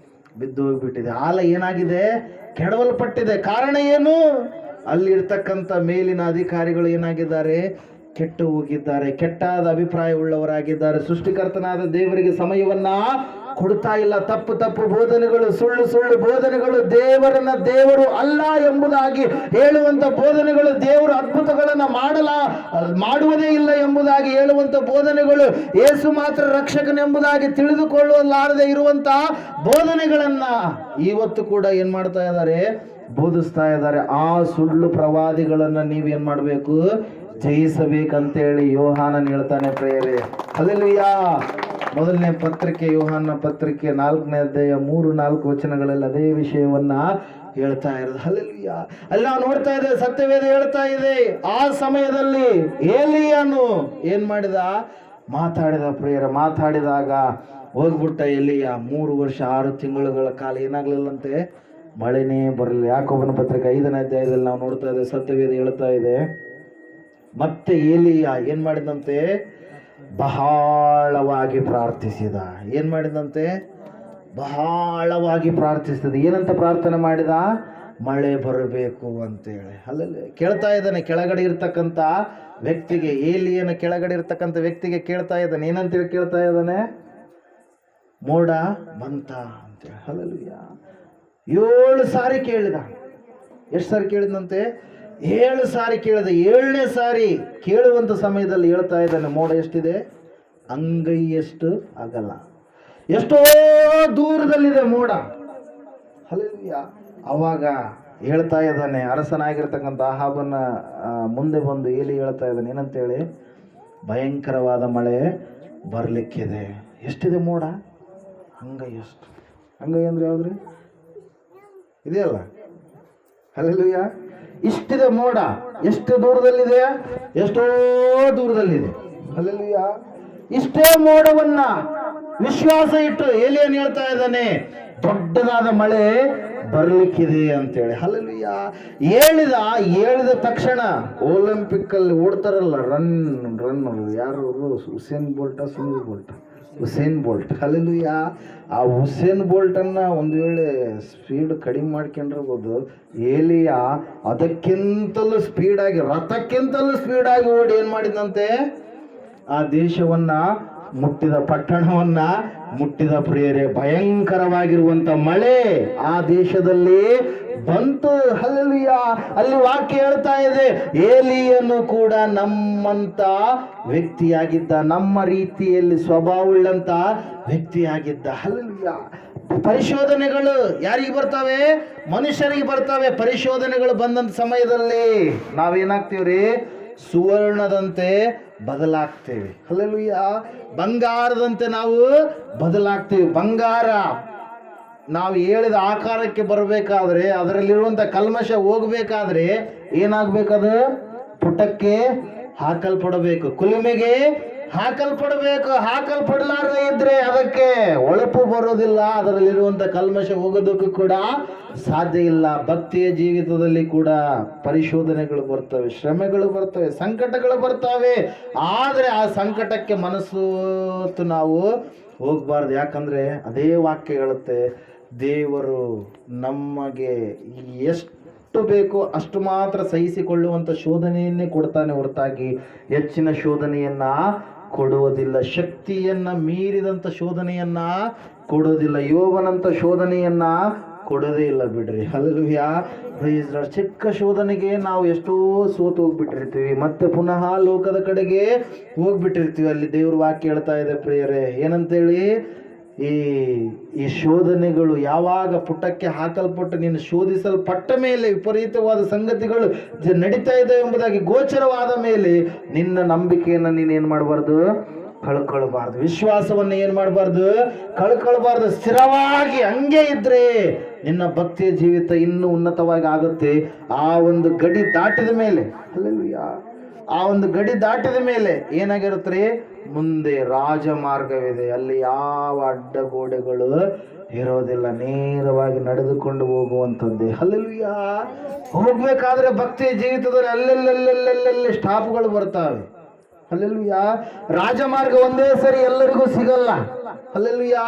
ಬಿದ್ದು ಹೋಗ್ಬಿಟ್ಟಿದೆ. ಆಲ ಏನಾಗಿದೆ, ಕೆಡವಲ್ಪಟ್ಟಿದೆ. ಕಾರಣ ಏನು, ಅಲ್ಲಿರ್ತಕ್ಕಂಥ ಮೇಲಿನ ಅಧಿಕಾರಿಗಳು ಏನಾಗಿದ್ದಾರೆ, ಕೆಟ್ಟು ಹೋಗಿದ್ದಾರೆ, ಕೆಟ್ಟಾದ ಅಭಿಪ್ರಾಯ ಉಳ್ಳವರಾಗಿದ್ದಾರೆ. ಸೃಷ್ಟಿಕರ್ತನಾದ ದೇವರಿಗೆ ಸಮಯವನ್ನ ಕೊಡ್ತಾ ಇಲ್ಲ. ತಪ್ಪು ಬೋಧನೆಗಳು, ಸುಳ್ಳು ಬೋಧನೆಗಳು, ದೇವರನ್ನ ದೇವರು ಅಲ್ಲ ಎಂಬುದಾಗಿ ಹೇಳುವಂತ ಬೋಧನೆಗಳು, ದೇವರು ಅದ್ಭುತಗಳನ್ನ ಮಾಡುವುದೇ ಇಲ್ಲ ಎಂಬುದಾಗಿ ಹೇಳುವಂತ ಬೋಧನೆಗಳು, ಯೇಸು ಮಾತ್ರ ರಕ್ಷಕನೆಂಬುದಾಗಿ ತಿಳಿದುಕೊಳ್ಳಲಾರದೆ ಇರುವಂತ ಬೋಧನೆಗಳನ್ನ ಇವತ್ತು ಕೂಡ ಏನ್ ಮಾಡ್ತಾ ಇದ್ದಾರೆ, ಬೋಧಿಸ್ತಾ ಇದ್ದಾರೆ. ಆ ಸುಳ್ಳು ಪ್ರವಾದಿಗಳನ್ನ ನೀವೇನ್ ಮಾಡಬೇಕು, ಜಯಿಸಬೇಕಂತೇಳಿ ಯೋಹಾನನ್ ಹೇಳ್ತಾನೆ ಪ್ರಿಯರೇ. ಹಲ್ಲೆಲೂಯಾ. ಮೊದಲನೇ ಪತ್ರಿಕೆ, ಯೋಹಾನ ಪತ್ರಿಕೆ 4ನೇ ಅಧ್ಯಾಯ 3-4 ವಚನಗಳಲ್ಲಿ ಅದೇ ವಿಷಯವನ್ನ ಹೇಳ್ತಾ ಇರೋದು. ಹಲ್ಲೆಲೂಯಾ. ಅಲ್ಲಿ ನಾವು ನೋಡ್ತಾ ಇದ್ದೇವೆ, ಸತ್ಯವೇದ ಹೇಳ್ತಾ ಇದೆ, ಆ ಸಮಯದಲ್ಲಿ ಏಲಿಯನು ಏನ್ ಮಾಡಿದ, ಮಾತಾಡಿದ ಪ್ರಿಯರ. ಮಾತಾಡಿದಾಗ ಹೋಗ್ಬಿಟ್ಟ ಎಲಿಯ. 3 ವರ್ಷ 6 ತಿಂಗಳುಗಳ ಕಾಲ ಏನಾಗ್ಲಿಲ್ಲಂತೆ, ಮಳೆನೇ ಬರಲಿಲ್ಲ. ಯಾಕೋಬನ ಪತ್ರಿಕೆ 5ನೇ ಅಧ್ಯಾಯದಲ್ಲಿ ನಾವು ನೋಡ್ತಾ ಇದ್ದೇವೆ, ಸತ್ಯವೇದ ಹೇಳ್ತಾ ಇದೆ, ಮತ್ತೆ ಏಲಿಯ ಏನ್ ಮಾಡಿದಂತೆ, ಬಹಳವಾಗಿ ಪ್ರಾರ್ಥಿಸಿದ. ಏನ್ ಮಾಡಿದಂತೆ, ಬಹಳವಾಗಿ ಪ್ರಾರ್ಥಿಸಿದ. ಏನಂತ ಪ್ರಾರ್ಥನೆ ಮಾಡಿದ, ಮಳೆ ಬರಬೇಕು ಅಂತೇಳಿ. ಅಲ್ಲಲ್ಲಿ ಕೇಳ್ತಾ ಇದ್ದಾನೆ ಕೆಳಗಡೆ ಇರ್ತಕ್ಕಂಥ ವ್ಯಕ್ತಿಗೆ, ಏಲಿಯನ ಕೆಳಗಡೆ ಇರ್ತಕ್ಕಂಥ ವ್ಯಕ್ತಿಗೆ ಕೇಳ್ತಾ ಇದ್ದಾನೆ. ಏನಂತೇಳಿ ಕೇಳ್ತಾ ಇದ್ದಾನೆ, ಮೋಡ ಬಂತ ಅಂತೇಳಿ. ಹಲ್ಲೆಲೂಯಾ. 7 ಸಾರಿ ಕೇಳಿದ. ಎಷ್ಟು ಸಾರಿ ಕೇಳಿದಂತೆ, 7 ಸಾರಿ ಕೇಳಿದ. 7ನೇ ಸಾರಿ ಕೇಳುವಂತ ಸಮಯದಲ್ಲಿ ಹೇಳ್ತಾ ಇದ್ದಾನೆ, ಮೋಡ ಎಷ್ಟಿದೆ, ಅಂಗೈಯಷ್ಟು ಅಗಲ, ಎಷ್ಟೋ ದೂರದಲ್ಲಿದೆ ಮೋಡ. ಹಲ್ಲೆಲೂಯಾ. ಅವಾಗ ಹೇಳ್ತಾ ಇದ್ದಾನೆ, ಅರಸನಾಗಿರ್ತಕ್ಕಂಥ ಅಹಾಬನ ಮುಂದೆ ಬಂದು ಏಲಿ ಹೇಳ್ತಾ ಇದ್ದಾನೆ, ಏನಂತೇಳಿ, ಭಯಂಕರವಾದ ಮಳೆ ಬರ್ಲಿಕ್ಕಿದೆ. ಎಷ್ಟಿದೆ ಮೋಡ, ಅಂಗೈಯಷ್ಟು. ಅಂಗೈ ಅಂದ್ರೆ ಯಾವ್ದ್ರಿ, ಇದೆಯಲ್ಲ. ಹಲ್ಲೆಲೂಯಾ. ಇಷ್ಟಿದೆ ಮೋಡ. ಎಷ್ಟು ದೂರದಲ್ಲಿದೆ, ಎಷ್ಟೋ ದೂರದಲ್ಲಿದೆ. ಹಲ್ಲೆಲೂಯಾ. ಇಷ್ಟೇ ಮೋಡವನ್ನ ವಿಶ್ವಾಸ ಇಟ್ಟು ಏಲಿಯನ್ ಹೇಳ್ತಾ ಇದ್ದಾನೆ, ದೊಡ್ಡದಾದ ಮಳೆ ಬರ್ಲಿಕ್ಕಿದೆ ಅಂತೇಳಿ. ಹಲ್ಲೆಲೂಯ. ಹೇಳಿದ ತಕ್ಷಣ ಒಲಿಂಪಿಕ್ ಅಲ್ಲಿ ಓಡ್ತಾರಲ್ಲ, ರನ್ ಯಾರು ಹುಸೇನ್ ಬೋಲ್ಟ್. ಹಲ್ಲೆಲೂಯ. ಆ ಹುಸೇನ್ ಬೋಲ್ಟ್ ಅನ್ನ ಒಂದು ವೇಳೆ ಸ್ಪೀಡ್ ಕಡಿಮೆ ಮಾಡ್ಕೊಂಡಿರ್ಬೋದು, ಏಲಿಯ ಅದಕ್ಕಿಂತಲೂ ಸ್ಪೀಡಾಗಿ, ರಥಕ್ಕಿಂತಲೂ ಸ್ಪೀಡಾಗಿ ಓಡಿ ಏನ್ ಮಾಡಿದಂತೆ, ಆ ದೇಶವನ್ನ ಮುಟ್ಟಿದ, ಪಟ್ಟಣವನ್ನ ಮುಟ್ಟಿದ. ಪ್ರಿಯರೇ, ಭಯಂಕರವಾಗಿರುವಂತ ಮಳೆ ಆ ದೇಶದಲ್ಲಿ ಬಂತು. ಹಲ್ಲೆಲೂಯ. ಅಲ್ಲಿ ವಾಕ್ಯ ಹೇಳ್ತಾ ಇದೆ, ಏಲಿಯನು ಕೂಡ ನಮ್ಮಂತ ವ್ಯಕ್ತಿಯಾಗಿದ್ದ, ನಮ್ಮ ರೀತಿಯಲ್ಲಿ ಸ್ವಭಾವವುಳ್ಳಂತ ವ್ಯಕ್ತಿಯಾಗಿದ್ದ. ಹಲ್ಲೆಲೂಯ. ಪರಿಶೋಧನೆಗಳು ಯಾರಿಗೆ ಬರ್ತವೆ? ಮನುಷ್ಯರಿಗೆ ಬರ್ತವೆ. ಪರಿಶೋಧನೆಗಳು ಬಂದಂತ ಸಮಯದಲ್ಲಿ ನಾವೇನಾಗ್ತೀವ್ರಿ? ಸುವರ್ಣದಂತೆ ಬದಲಾಗ್ತೇವೆ. ಹಲ್ಲೆಲೂಯ. ಬಂಗಾರದಂತೆ ನಾವು ಬದಲಾಗ್ತೇವೆ. ಬಂಗಾರ ನಾವು ಹೇಳಿದ ಆಕಾರಕ್ಕೆ ಬರಬೇಕಾದ್ರೆ, ಅದರಲ್ಲಿರುವಂತ ಕಲ್ಮಶ ಹೋಗ್ಬೇಕಾದ್ರೆ ಏನಾಗ್ಬೇಕದು? ಪುಟಕ್ಕೆ ಹಾಕಲ್ಪಡಬೇಕು, ಕುಲುಮೆಗೆ ಹಾಕಲ್ಪಡಬೇಕು. ಹಾಕಲ್ಪಡಲಾರದೆ ಇದ್ರೆ ಅದಕ್ಕೆ ಹೊಳಪು ಬರೋದಿಲ್ಲ, ಅದರಲ್ಲಿರುವಂತ ಕಲ್ಮಶ ಹೋಗೋದಕ್ಕೂ ಕೂಡ ಸಾಧ್ಯ ಇಲ್ಲ. ಭಕ್ತಿಯ ಜೀವಿತದಲ್ಲಿ ಕೂಡ ಪರಿಶೋಧನೆಗಳು ಬರ್ತವೆ, ಶ್ರಮೆಗಳು ಬರ್ತವೆ, ಸಂಕಟಗಳು ಬರ್ತವೆ. ಆದರೆ ಆ ಸಂಕಟಕ್ಕೆ ಮನಸ್ಸು ನಾವು ಹೋಗಬಾರ್ದು. ಯಾಕಂದ್ರೆ ಅದೇ ವಾಕ್ಯ ಹೇಳುತ್ತೆ, ದೇವರು ನಮಗೆ ಎಷ್ಟು ಬೇಕೋ ಅಷ್ಟು ಮಾತ್ರ ಸಹಿಸಿಕೊಳ್ಳುವಂತ ಶೋಧನೆಯನ್ನೇ ಕೊಡ್ತಾನೆ ಹೊರತಾಗಿ ಹೆಚ್ಚಿನ ಶೋಧನೆಯನ್ನ ಕೊಡುವುದಿಲ್ಲ. ಶಕ್ತಿಯನ್ನ ಮೀರಿದಂತ ಶೋಧನೆಯನ್ನ ಕೊಡೋದಿಲ್ಲ. ಯೋಬನಂತ ಶೋಧನೆಯನ್ನ ಕೊಡೋದೇ ಇಲ್ಲ ಬಿಡ್ರಿ. ಹಲ್ಲೆಲೂಯ. Praise Lord. ಚಿಕ್ಕ ಶೋಧನೆಗೆ ನಾವು ಎಷ್ಟೋ ಸೋತು ಹೋಗ್ಬಿಟ್ಟಿರ್ತೀವಿ, ಮತ್ತೆ ಪುನಃ ಲೋಕದ ಕಡೆಗೆ ಹೋಗ್ಬಿಟ್ಟಿರ್ತೀವಿ. ಅಲ್ಲಿ ದೇವ್ರ ವಾಕ್ಯ ಹೇಳ್ತಾ ಇದೆ ಪ್ರಿಯರೇ, ಏನಂತೇಳಿ, ಈ ಶೋಧನೆಗಳು ಯಾವಾಗ ಪುಟಕ್ಕೆ ಹಾಕಲ್ಪಟ್ಟು ನೀನು ಶೋಧಿಸಲ್ಪಟ್ಟ ಮೇಲೆ ವಿಪರೀತವಾದ ಸಂಗತಿಗಳು ನಡೀತಾ ಇದೆ ಎಂಬುದಾಗಿ ಗೋಚರವಾದ ಮೇಲೆ ನಿನ್ನ ನಂಬಿಕೆಯನ್ನು ನೀನೇನು ಮಾಡಬಾರ್ದು? ಕಳ್ಕೊಳ್ಬಾರ್ದು. ವಿಶ್ವಾಸವನ್ನು ಏನು ಮಾಡಬಾರ್ದು? ಕಳ್ಕೊಳ್ಬಾರ್ದು. ಸ್ಥಿರವಾಗಿ ಹಂಗೆ ಇದ್ರೆ ನಿನ್ನ ಭಕ್ತಿಯ ಜೀವಿತ ಇನ್ನೂ ಉನ್ನತವಾಗಿ ಆಗುತ್ತೆ. ಆ ಒಂದು ಗಡಿ ದಾಟಿದ ಮೇಲೆ, ಹಲ್ಲೆಲೂಯ, ಆ ಒಂದು ಗಡಿ ದಾಟಿದ ಮೇಲೆ ಏನಾಗಿರುತ್ತೆ? ಮುಂದೆ ರಾಜಮಾರ್ಗವಿದೆ, ಅಲ್ಲಿ ಯಾವ ಅಡ್ಡಗೋಡೆಗಳು ಇರೋದಿಲ್ಲ, ನೇರವಾಗಿ ನಡೆದುಕೊಂಡು ಹೋಗುವಂಥದ್ದೇ. ಹಲ್ಲೆಲೂಯ. ಹೋಗ್ಬೇಕಾದ್ರೆ ಭಕ್ತಿಯ ಜೀವಿತದಲ್ಲಿ ಅಲ್ಲೆಲ್ಲೆಲ್ಲೆಲ್ಲೆಲ್ಲೆಲ್ಲಿ ಸ್ಟಾಪ್ಗಳು ಬರ್ತಾವೆ. ಹಲ್ಲೆಲೂಯ. ರಾಜಮಾರ್ಗ ಒಂದೇ ಸರಿ ಎಲ್ಲರಿಗೂ ಸಿಗಲ್ಲ. ಹಲ್ಲೆಲೂಯ.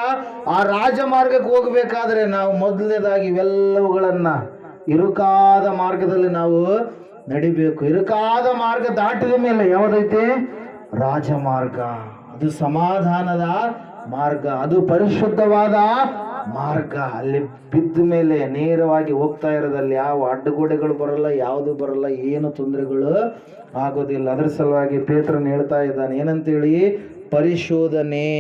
ಆ ರಾಜಮಾರ್ಗಕ್ಕೆ ಹೋಗಬೇಕಾದ್ರೆ ನಾವು ಮೊದಲನೇದಾಗಿ ಇವೆಲ್ಲವುಗಳನ್ನ ಇರುಕಾದ ಮಾರ್ಗದಲ್ಲಿ ನಾವು ನಡಿಬೇಕು. ಇರುಕಾದ ಮಾರ್ಗ ದಾಟಿದ ಮೇಲೆ ಯಾವುದೈತೆ? ರಾಜಮಾರ್ಗ. ಅದು ಸಮಾಧಾನದ ಮಾರ್ಗ, ಅದು ಪರಿಶುದ್ಧವಾದ ಮಾರ್ಗ. ಅಲ್ಲಿ ಬಿದ್ದ ಮೇಲೆ ನೇರವಾಗಿ ಹೋಗ್ತಾ ಇರೋದಲ್ಲಿ ಯಾವ ಅಡ್ಡಗೋಡೆಗಳು ಬರಲ್ಲ, ಯಾವುದು ಬರಲ್ಲ, ಏನು ತೊಂದರೆಗಳು ಆಗೋದಿಲ್ಲ. ಅದರ ಸಲುವಾಗಿ ಪೇತ್ರನು ಹೇಳ್ತಾ ಇದ್ದಾನೆ, ಏನಂತೇಳಿ? ಪರಿಶೋಧನೆ.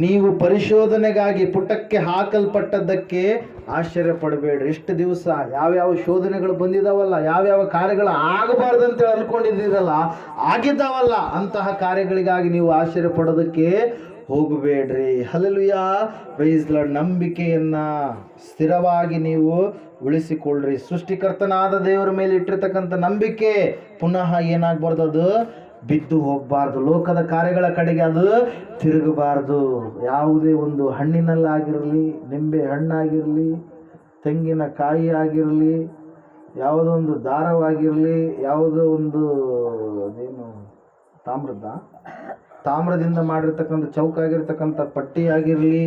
ನೀವು ಪರಿಶೋಧನೆಗಾಗಿ ಪುಟಕ್ಕೆ ಹಾಕಲ್ಪಟ್ಟದ್ದಕ್ಕೆ ಆಶ್ಚರ್ಯ ಪಡಬೇಡ್ರಿ. ಇಷ್ಟು ದಿವಸ ಯಾವ್ಯಾವ ಶೋಧನೆಗಳು ಬಂದಿದಾವಲ್ಲ, ಯಾವ್ಯಾವ ಕಾರ್ಯಗಳು ಆಗಬಾರ್ದಂತ ಅನ್ಕೊಂಡಿದ್ದೀರಲ್ಲ, ಆಗಿದ್ದಾವಲ್ಲ, ಅಂತಹ ಕಾರ್ಯಗಳಿಗಾಗಿ ನೀವು ಆಶ್ಚರ್ಯ ಪಡೋದಕ್ಕೆ ಹೋಗಬೇಡ್ರಿ. ಹಲ್ಲೆಲೂಯ. Praise lord. ನಂಬಿಕೆಯನ್ನ ಸ್ಥಿರವಾಗಿ ನೀವು ಉಳಿಸಿಕೊಳ್ಳ್ರಿ. ಸೃಷ್ಟಿಕರ್ತನಾದ ದೇವರ ಮೇಲೆ ಇಟ್ಟಿರ್ತಕ್ಕಂಥ ನಂಬಿಕೆ ಪುನಃ ಏನಾಗಬಾರ್ದು? ಅದು ಬಿದ್ದು ಹೋಗಬಾರ್ದು. ಲೋಕದ ಕಾರ್ಯಗಳ ಕಡೆಗೆ ಅದು ತಿರುಗಬಾರ್ದು. ಯಾವುದೇ ಒಂದು ಹಣ್ಣಿನಲ್ಲಾಗಿರಲಿ, ನಿಂಬೆ ಹಣ್ಣಾಗಿರಲಿ, ತೆಂಗಿನ ಕಾಯಿ ಆಗಿರಲಿ, ಯಾವುದೋ ಒಂದು ದಾರವಾಗಿರಲಿ, ಯಾವುದೋ ಒಂದು ಅದೇನು ತಾಮ್ರದಿಂದ ಮಾಡಿರ್ತಕ್ಕಂಥ ಚೌಕಾಗಿರ್ತಕ್ಕಂಥ ಪಟ್ಟಿ ಆಗಿರಲಿ,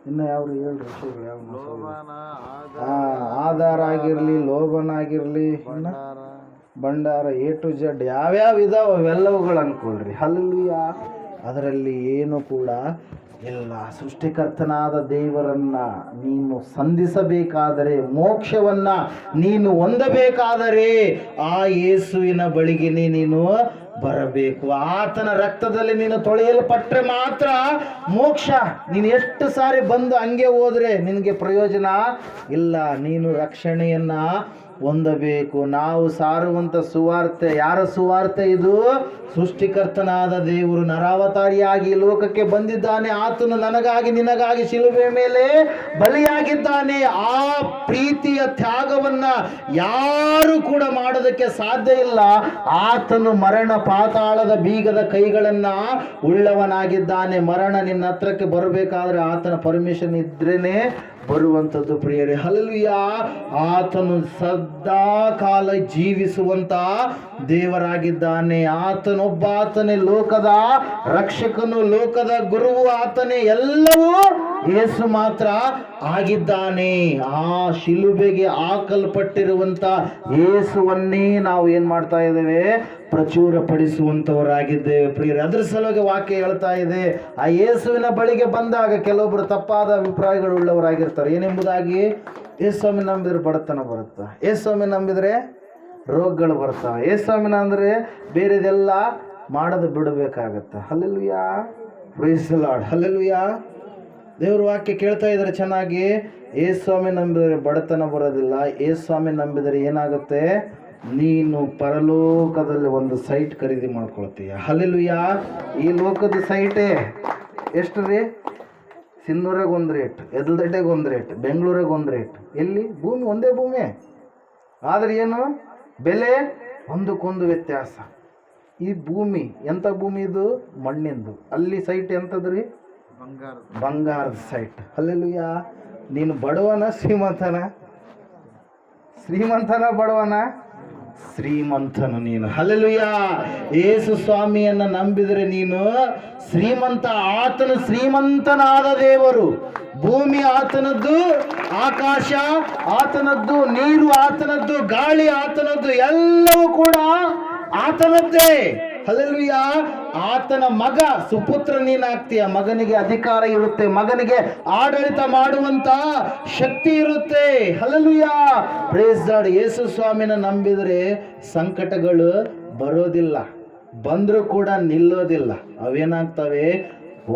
ಇನ್ನು ಯಾವ ಹೇಳ್ರಿ ವಿಷಯಗಳು ಯಾವ ಆಧಾರ ಆಗಿರಲಿ, ಲೋಭನ ಆಗಿರಲಿ, ಭಂಡಾರ, A to Z ಯಾವ್ಯಾವ ಇದಾವ ಅವೆಲ್ಲವುಗಳು ಅನ್ಕೊಳ್ರಿ. ಹಲ್ಲೆಲೂಯ. ಅದರಲ್ಲಿ ಏನು ಕೂಡ ಇಲ್ಲ. ಸೃಷ್ಟಿಕರ್ತನಾದ ದೇವರನ್ನ ನೀನು ಸಂಧಿಸಬೇಕಾದರೆ, ಮೋಕ್ಷವನ್ನ ನೀನು ಹೊಂದಬೇಕಾದರೆ ಆ ಯೇಸುವಿನ ಬಳಿಗೆ ನೀನು ಬರಬೇಕು. ಆತನ ರಕ್ತದಲ್ಲಿ ನೀನು ತೊಳೆಯಲ್ಪಟ್ರೆ ಮಾತ್ರ ಮೋಕ್ಷ. ನೀನು ಎಷ್ಟು ಸಾರಿ ಬಂದು ಹಂಗೆ ಹೋದ್ರೆ ನಿನಗೆ ಪ್ರಯೋಜನ ಇಲ್ಲ. ನೀನು ರಕ್ಷಣೆಯನ್ನ ಹೊಂದಬೇಕು. ನಾವು ಸಾರುವಂಥ ಸುವಾರ್ತೆ, ಯಾರ ಸುವಾರ್ತೆ ಇದು? ಸೃಷ್ಟಿಕರ್ತನಾದ ದೇವರು ನರಾವತಾರಿಯಾಗಿ ಈ ಲೋಕಕ್ಕೆ ಬಂದಿದ್ದಾನೆ. ಆತನು ನನಗಾಗಿ ನಿನಗಾಗಿ ಶಿಲುಬೆ ಮೇಲೆ ಬಲಿಯಾಗಿದ್ದಾನೆ. ಆ ಪ್ರೀತಿಯ ತ್ಯಾಗವನ್ನ ಯಾರು ಕೂಡ ಮಾಡೋದಕ್ಕೆ ಸಾಧ್ಯ ಇಲ್ಲ. ಆತನು ಮರಣ ಪಾತಾಳದ ಬೀಗದ ಕೈಗಳನ್ನ ಉಳ್ಳವನಾಗಿದ್ದಾನೆ. ಮರಣ ನಿನ್ನ ಹತ್ರಕ್ಕೆ ಬರಬೇಕಾದ್ರೆ ಆತನ ಪರ್ಮಿಷನ್ ಇದ್ರೇನೆ ಬರುವಂಥದ್ದು ಪ್ರಿಯರೇ. ಹಲ್ಲೆಲೂಯಾ. ಆತನು ಸದಾ ಕಾಲ ಜೀವಿಸುವಂತ ದೇವರಾಗಿದ್ದಾನೆ. ಆತನೇ ಲೋಕದ ರಕ್ಷಕನು, ಲೋಕದ ಗುರುವು ಆತನೇ. ಎಲ್ಲವೂ ಯೇಸು ಮಾತ್ರ ಆಗಿದ್ದಾನೆ. ಆ ಶಿಲುಬೆಗೆ ಹಾಕಲ್ಪಟ್ಟಿರುವಂತ ಯೇಸುವನ್ನೇ ನಾವು ಏನ್ ಮಾಡ್ತಾ ಇದ್ದೇವೆ? ಪ್ರಚುರಪಡಿಸುವಂತವರಾಗಿದ್ದೇವೆ ಪ್ರಿಯರೇ. ಅದ್ರ ಸಲುವಾಗಿ ವಾಕ್ಯ ಹೇಳ್ತಾ ಇದೆ, ಆ ಯೇಸುವಿನ ಬಳಿಗೆ ಬಂದಾಗ ಕೆಲವೊಬ್ಬರು ತಪ್ಪಾದ ಅಭಿಪ್ರಾಯಗಳು ಉಳ್ಳವರಾಗಿರ್ತಾರೆ. ಏನೆಂಬುದಾಗಿ? ಯೇಸುಸ್ವಾಮಿ ನಂಬಿದ್ರೆ ಬಡತನ ಬರುತ್ತೆ, ಯೇಸುಸ್ವಾಮಿ ನಂಬಿದ್ರೆ ರೋಗಗಳು ಬರ್ತಾವೆ, ಯೇಸುಸ್ವಾಮಿನ ಅಂದ್ರೆ ಬೇರೆದೆಲ್ಲ ಮಾಡೋದು ಬಿಡಬೇಕಾಗತ್ತೆ. Hallelujah, praise the Lord, hallelujah. ದೇವ್ರ ವಾಕ್ಯ ಕೇಳ್ತಾ ಇದ್ರೆ ಚೆನ್ನಾಗಿ. ಯೇಸುಸ್ವಾಮಿ ನಂಬಿದರೆ ಬಡತನ ಬರೋದಿಲ್ಲ. ಯೇಸುಸ್ವಾಮಿ ನಂಬಿದರೆ ಏನಾಗುತ್ತೆ? ನೀನು ಪರಲೋಕದಲ್ಲಿ ಒಂದು ಸೈಟ್ ಖರೀದಿ ಮಾಡ್ಕೊಳ್ತೀಯ. ಹಲ್ಲೆಲೂಯಾ. ಈ ಲೋಕದ ಸೈಟೇ ಎಷ್ಟು ರೀ? ಸಿನ್ನೂರಾಗ ಒಂದು ರೇಟ್, ಎದಲ್ದಡ್ಡೆಗೆ ಒಂದು ರೇಟ್, ಬೆಂಗಳೂರಾಗ ಒಂದು ರೇಟ್. ಎಲ್ಲಿ? ಭೂಮಿ ಒಂದೇ ಭೂಮಿ, ಆದರೆ ಏನು ಬೆಲೆ? ಒಂದಕ್ಕೊಂದು ವ್ಯತ್ಯಾಸ. ಈ ಭೂಮಿ ಎಂಥ ಭೂಮಿ? ಇದು ಮಣ್ಣಿಂದು. ಅಲ್ಲಿ ಸೈಟ್ ಎಂಥದ್ರಿ? ಬಂಗಾರದ ಸೈಟ್. ಹಲ್ಲೆಲೂಯಾ. ನೀನು ಬಡವನ ಶ್ರೀಮಂತನ? ಶ್ರೀಮಂತನ ಬಡವನ? ಶ್ರೀಮಂತನು ನೀನು. ಹಲ್ಲೆಲೂಯಾ. ಯೇಸು ಸ್ವಾಮಿಯನ್ನ ನಂಬಿದರೆ ನೀನು ಶ್ರೀಮಂತ. ಆತನು ಶ್ರೀಮಂತನಾದ ದೇವರು. ಭೂಮಿ ಆತನದ್ದು, ಆಕಾಶ ಆತನದ್ದು, ನೀರು ಆತನದ್ದು, ಗಾಳಿ ಆತನದ್ದು, ಎಲ್ಲವೂ ಕೂಡ ಆತನದ್ದೇ. ಹಲ್ಲೆಲೂಯಾ. ಆತನ ಮಗ, ಸುಪುತ್ರ ನೀನಾಗ್ತೀಯ. ಮಗನಿಗೆ ಅಧಿಕಾರ ಇರುತ್ತೆ, ಮಗನಿಗೆ ಆಡಳಿತ ಮಾಡುವಂತ ಶಕ್ತಿ ಇರುತ್ತೆ. Hallelujah, praise God. ಯೇಸು ಸ್ವಾಮಿನ ನಂಬಿದರೆ ಸಂಕಟಗಳು ಬರೋದಿಲ್ಲ, ಬಂದರೂ ಕೂಡ ನಿಲ್ಲೋದಿಲ್ಲ. ಅವೇನಾಗ್ತವೆ?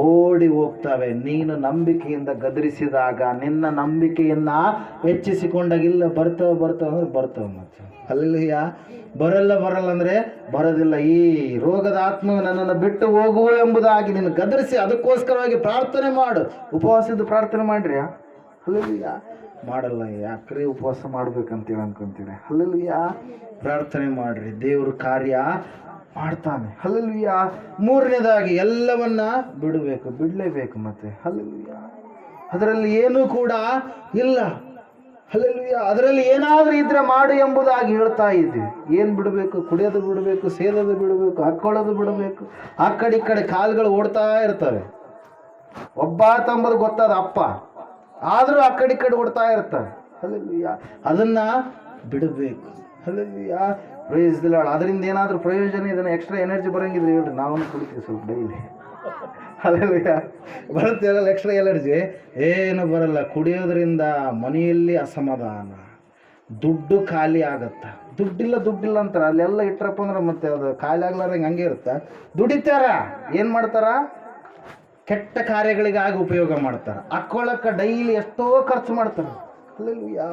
ಓಡಿ ಹೋಗ್ತವೆ. ನೀನು ನಂಬಿಕೆಯಿಂದ ಗದರಿಸಿದಾಗ, ನಿನ್ನ ನಂಬಿಕೆಯನ್ನ ಹೆಚ್ಚಿಸಿಕೊಂಡಾಗಿಲ್ಲ ಬರ್ತಾವೆ ಅಂದ್ರೆ ಬರ್ತವೆ. ಮತ್ತೆ ಹಲ್ಲೆಲೂಯಾ. ಬರಲ್ಲ ಅಂದ್ರೆ ಬರೋದಿಲ್ಲ. ಈ ರೋಗದ ಆತ್ಮ ನನ್ನನ್ನು ಬಿಟ್ಟು ಹೋಗುವ ಎಂಬುದಾಗಿ ನೀನು ಗದರಿಸಿ ಅದಕ್ಕೋಸ್ಕರವಾಗಿ ಪ್ರಾರ್ಥನೆ ಮಾಡು. ಉಪವಾಸದ ಪ್ರಾರ್ಥನೆ ಮಾಡ್ರಿ. ಹಲ್ಲೆಲೂಯಾ. ಮಾಡಲ್ಲ. ಯಾಕ್ರಿ ಉಪವಾಸ ಮಾಡ್ಬೇಕಂತೇಳಿ ಅನ್ಕೊಂತೀನಿ. ಹಲ್ಲೆಲೂಯಾ. ಪ್ರಾರ್ಥನೆ ಮಾಡ್ರಿ, ದೇವ್ರ ಕಾರ್ಯ ಮಾಡ್ತಾನೆ. ಹಲ್ಲೆಲೂಯಾ. ಮೂರನೇದಾಗಿ ಎಲ್ಲವನ್ನ ಬಿಡಲೇಬೇಕು ಮತ್ತೆ. ಹಲ್ಲೆಲೂಯಾ. ಅದರಲ್ಲಿ ಏನೂ ಕೂಡ ಇಲ್ಲ. ಹಲ್ಲೆಲೂಯಾ. ಅದರಲ್ಲಿ ಏನಾದರೂ ಇದ್ರೆ ಮಾಡು ಎಂಬುದಾಗಿ ಹೇಳ್ತಾ ಇದ್ವಿ. ಏನು ಬಿಡಬೇಕು? ಕುಡಿಯೋದು ಬಿಡಬೇಕು, ಸೇದೋದು ಬಿಡಬೇಕು, ಹಾಕ್ಕೊಳ್ಳೋದು ಬಿಡಬೇಕು. ಆ ಕಡೆ ಈ ಕಡೆ ಕಾಲುಗಳು ಓಡ್ತಾ ಇರ್ತವೆ. ಒಬ್ಬ ತಂಬದು ಗೊತ್ತಾದ ಅಪ್ಪ, ಆದರೂ ಆ ಕಡೆ ಈ ಕಡೆ ಓಡ್ತಾ ಇರ್ತವೆ. ಹಲ್ಲೆಲೂಯಾ. ಅದನ್ನ ಬಿಡಬೇಕು. Hallelujah, praise the Lord. ಅದರಿಂದ ಏನಾದರೂ ಪ್ರಯೋಜನ ಇದನ್ನ ಎಕ್ಸ್ಟ್ರಾ ಎನರ್ಜಿ ಬರಂಗಿದ್ರೆ ಹೇಳ್ರಿ, ನಾವು ಕುಡಿತೀವಿ ಸ್ವಲ್ಪ ಡೈಲಿ. ಹಲ್ಲೆಲೂಯಾ. ಬರುತ್ತೆ ಅಲ್ಲ ಎಕ್ಸ್ಟ್ರಾ ಎನರ್ಜಿ? ಏನು ಬರಲ್ಲ. ಕುಡಿಯೋದ್ರಿಂದ ಮನೆಯಲ್ಲಿ ಅಸಮಾಧಾನ, ದುಡ್ಡು ಖಾಲಿ ಆಗತ್ತ. ದುಡ್ಡಿಲ್ಲ ಅಂತಾರೆ. ಅಲ್ಲೆಲ್ಲ ಇಟ್ಟರಪ್ಪ ಅಂದ್ರೆ ಮತ್ತೆ ಅದು ಖಾಲಿ ಆಗ್ಲಾರ್ದಂಗೆ ಹಂಗೆ ಇರುತ್ತೆ. ದುಡಿತಾರ, ಏನು ಮಾಡ್ತಾರ? ಕೆಟ್ಟ ಕಾರ್ಯಗಳಿಗಾಗಿ ಉಪಯೋಗ ಮಾಡ್ತಾರೆ. ಹಾಕ್ಕೊಳ್ಳೋಕೆ ಡೈಲಿ ಎಷ್ಟೋ ಖರ್ಚು ಮಾಡ್ತಾರೆ. ಹಲ್ಲೆಲೂಯಾ.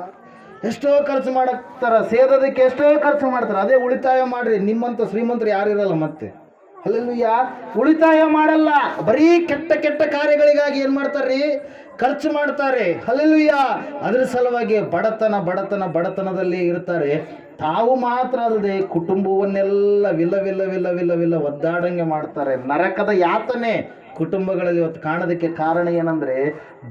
ಎಷ್ಟೋ ಖರ್ಚು ಮಾಡಕ್ತಾರ, ಸೇದೋದಕ್ಕೆ ಎಷ್ಟೋ ಖರ್ಚು ಮಾಡ್ತಾರೆ. ಅದೇ ಉಳಿತಾಯ ಮಾಡ್ರಿ. ನಿಮ್ಮಂಥ ಶ್ರೀಮಂತರು ಯಾರಿರಲ್ಲ ಮತ್ತೆ. ಹಲ್ಲೆಲೂಯಾ. ಉಳಿತಾಯ ಮಾಡಲ್ಲ, ಬರೀ ಕೆಟ್ಟ ಕಾರ್ಯಗಳಿಗಾಗಿ ಏನು ಮಾಡ್ತಾರ್ರಿ? ಖರ್ಚು ಮಾಡ್ತಾರೆ. ಹಲ್ಲೆಲೂಯಾ. ಅದ್ರ ಸಲುವಾಗಿ ಬಡತನದಲ್ಲಿ ಇರ್ತಾರೆ. ತಾವು ಮಾತ್ರ ಅಲ್ಲದೆ ಕುಟುಂಬವನ್ನೆಲ್ಲ ವಿಲ್ಲ ಒದ್ದಾಡಂಗೆ ಮಾಡ್ತಾರೆ. ನರಕದ ಯಾತನೆ ಕುಟುಂಬಗಳಲ್ಲಿ ಇವತ್ತು ಕಾಣೋದಕ್ಕೆ ಕಾರಣ ಏನಂದ್ರೆ,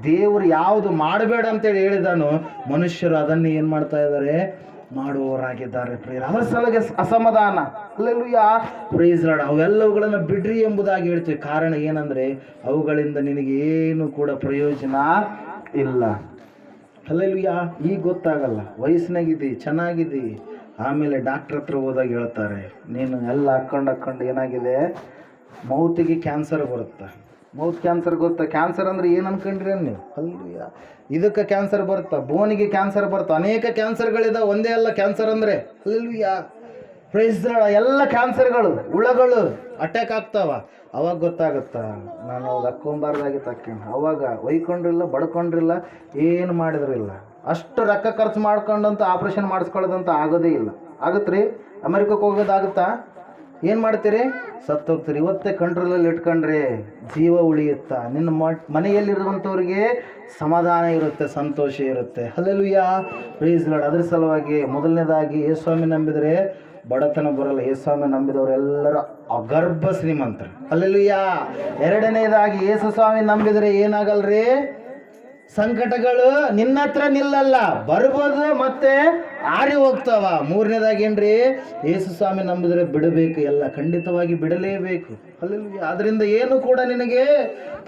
ದೇವರು ಯಾವುದು ಮಾಡಬೇಡ ಅಂತೇಳಿ ಹೇಳಿದಾನು, ಮನುಷ್ಯರು ಅದನ್ನೇ ಏನು ಮಾಡ್ತಾ ಇದ್ದಾರೆ? ಮಾಡುವವರಾಗಿದ್ದಾರೆ ಪ್ರಿಯರೇ. ಅದರ ಸಲುವಾಗಿ ಅಸಮಾಧಾನ. Hallelujah, praise lord. ಅವೆಲ್ಲವುಗಳನ್ನು ಬಿಡ್ರಿ ಎಂಬುದಾಗಿ ಹೇಳ್ತೀವಿ. ಕಾರಣ ಏನಂದ್ರೆ, ಅವುಗಳಿಂದ ನಿನಗೆ ಏನು ಕೂಡ ಪ್ರಯೋಜನ ಇಲ್ಲ. ಹಲ್ಲೆಲೂಯಾ. ಈಗ ಗೊತ್ತಾಗಲ್ಲ, ವಯಸ್ಸಿನಾಗಿದ್ದಿ, ಚೆನ್ನಾಗಿದ್ದಿ, ಆಮೇಲೆ ಡಾಕ್ಟ್ರ್ ಹತ್ರ ಹೋದಾಗ ಹೇಳ್ತಾರೆ, ನೀನು ಎಲ್ಲ ಹಾಕ್ಕೊಂಡು ಏನಾಗಿದೆ, ಮೌತಿಗೆ ಕ್ಯಾನ್ಸರ್ ಬರುತ್ತೆ. ಮೌತ್ ಕ್ಯಾನ್ಸರ್ ಗೊತ್ತಾ? ಕ್ಯಾನ್ಸರ್ ಅಂದ್ರೆ ಏನು ಅನ್ಕೊಂಡ್ರಿ ನೀವು? ಹಲ್ಲೆಲೂಯಾ. ಇದಕ್ಕೆ ಕ್ಯಾನ್ಸರ್ ಬರುತ್ತಾ, ಬೋನಿಗೆ ಕ್ಯಾನ್ಸರ್ ಬರುತ್ತಾ, ಅನೇಕ ಕ್ಯಾನ್ಸರ್ಗಳಿದಾವೆ. ಒಂದೇ ಅಲ್ಲ ಕ್ಯಾನ್ಸರ್ ಅಂದರೆ. Hallelujah, praise the Lord. ಎಲ್ಲ ಕ್ಯಾನ್ಸರ್ಗಳು, ಹುಳಗಳು ಅಟ್ಯಾಕ್ ಆಗ್ತಾವ. ಅವಾಗ ಗೊತ್ತಾಗುತ್ತಾ, ನಾನು ಅವಾಗ ಹಾಕ್ಕೊಂಬಾರ್ದಾಗಿತ್ತು ಹಾಕ್ಕೊಂಡು. ಅವಾಗ ಒಯ್ಕೊಂಡ್ರಿಲ್ಲ, ಬಡ್ಕೊಂಡ್ರಿಲ್ಲ, ಏನು ಮಾಡಿದ್ರಿಲ್ಲ. ಅಷ್ಟು ರೊಕ್ಕ ಖರ್ಚು ಮಾಡ್ಕೊಂಡಂತ ಆಪ್ರೇಷನ್ ಮಾಡಿಸ್ಕೊಳ್ಳೋದಂತ ಆಗೋದೇ ಇಲ್ಲ. ಆಗತ್ರಿ? ಅಮೆರಿಕಕ್ಕೆ ಹೋಗೋದಾಗುತ್ತಾ? ಏನು ಮಾಡ್ತೀರಿ? ಸತ್ತೋಗ್ತೀರಿ. ಇವತ್ತೇ ಕಂಟ್ರೋಲಲ್ಲಿ ಇಟ್ಕೊಂಡ್ರೆ ಜೀವ ಉಳಿಯುತ್ತಾ, ನಿನ್ನ ಮನೆಯಲ್ಲಿರುವಂಥವ್ರಿಗೆ ಸಮಾಧಾನ ಇರುತ್ತೆ, ಸಂತೋಷ ಇರುತ್ತೆ. Hallelujah, praise Lord. ಅದ್ರ ಸಲುವಾಗಿ ಮೊದಲನೇದಾಗಿ ಯೇಸುಸ್ವಾಮಿ ನಂಬಿದರೆ ಬಡತನ ಬರಲ್ಲ. ಯೇಸುಸ್ವಾಮಿ ನಂಬಿದವರೆಲ್ಲರೂ ಅಗರ್ಭ ಶ್ರೀಮಂತರು. ಹಲ್ಲೆಲೂಯಾ. ಎರಡನೇದಾಗಿ ಯೇಸುಸ್ವಾಮಿ ನಂಬಿದರೆ ಏನಾಗಲ್ರಿ? ಸಂಕಟಗಳು ನಿನ್ನ ಹತ್ರ ನಿಲ್ಲಲ್ಲ, ಬರ್ಬೋದು ಮತ್ತೆ ಆರಿ ಹೋಗ್ತಾವ. ಮೂರನೇದಾಗಿ ಏನ್ರಿ? ಯೇಸುಸ್ವಾಮಿ ನಂಬಿದ್ರೆ ಬಿಡಬೇಕು, ಎಲ್ಲ ಖಂಡಿತವಾಗಿ ಬಿಡಲೇಬೇಕು. ಹಲ್ಲೆಲೂಯಾ. ಅದರಿಂದ ಏನು ಕೂಡ ನಿನಗೆ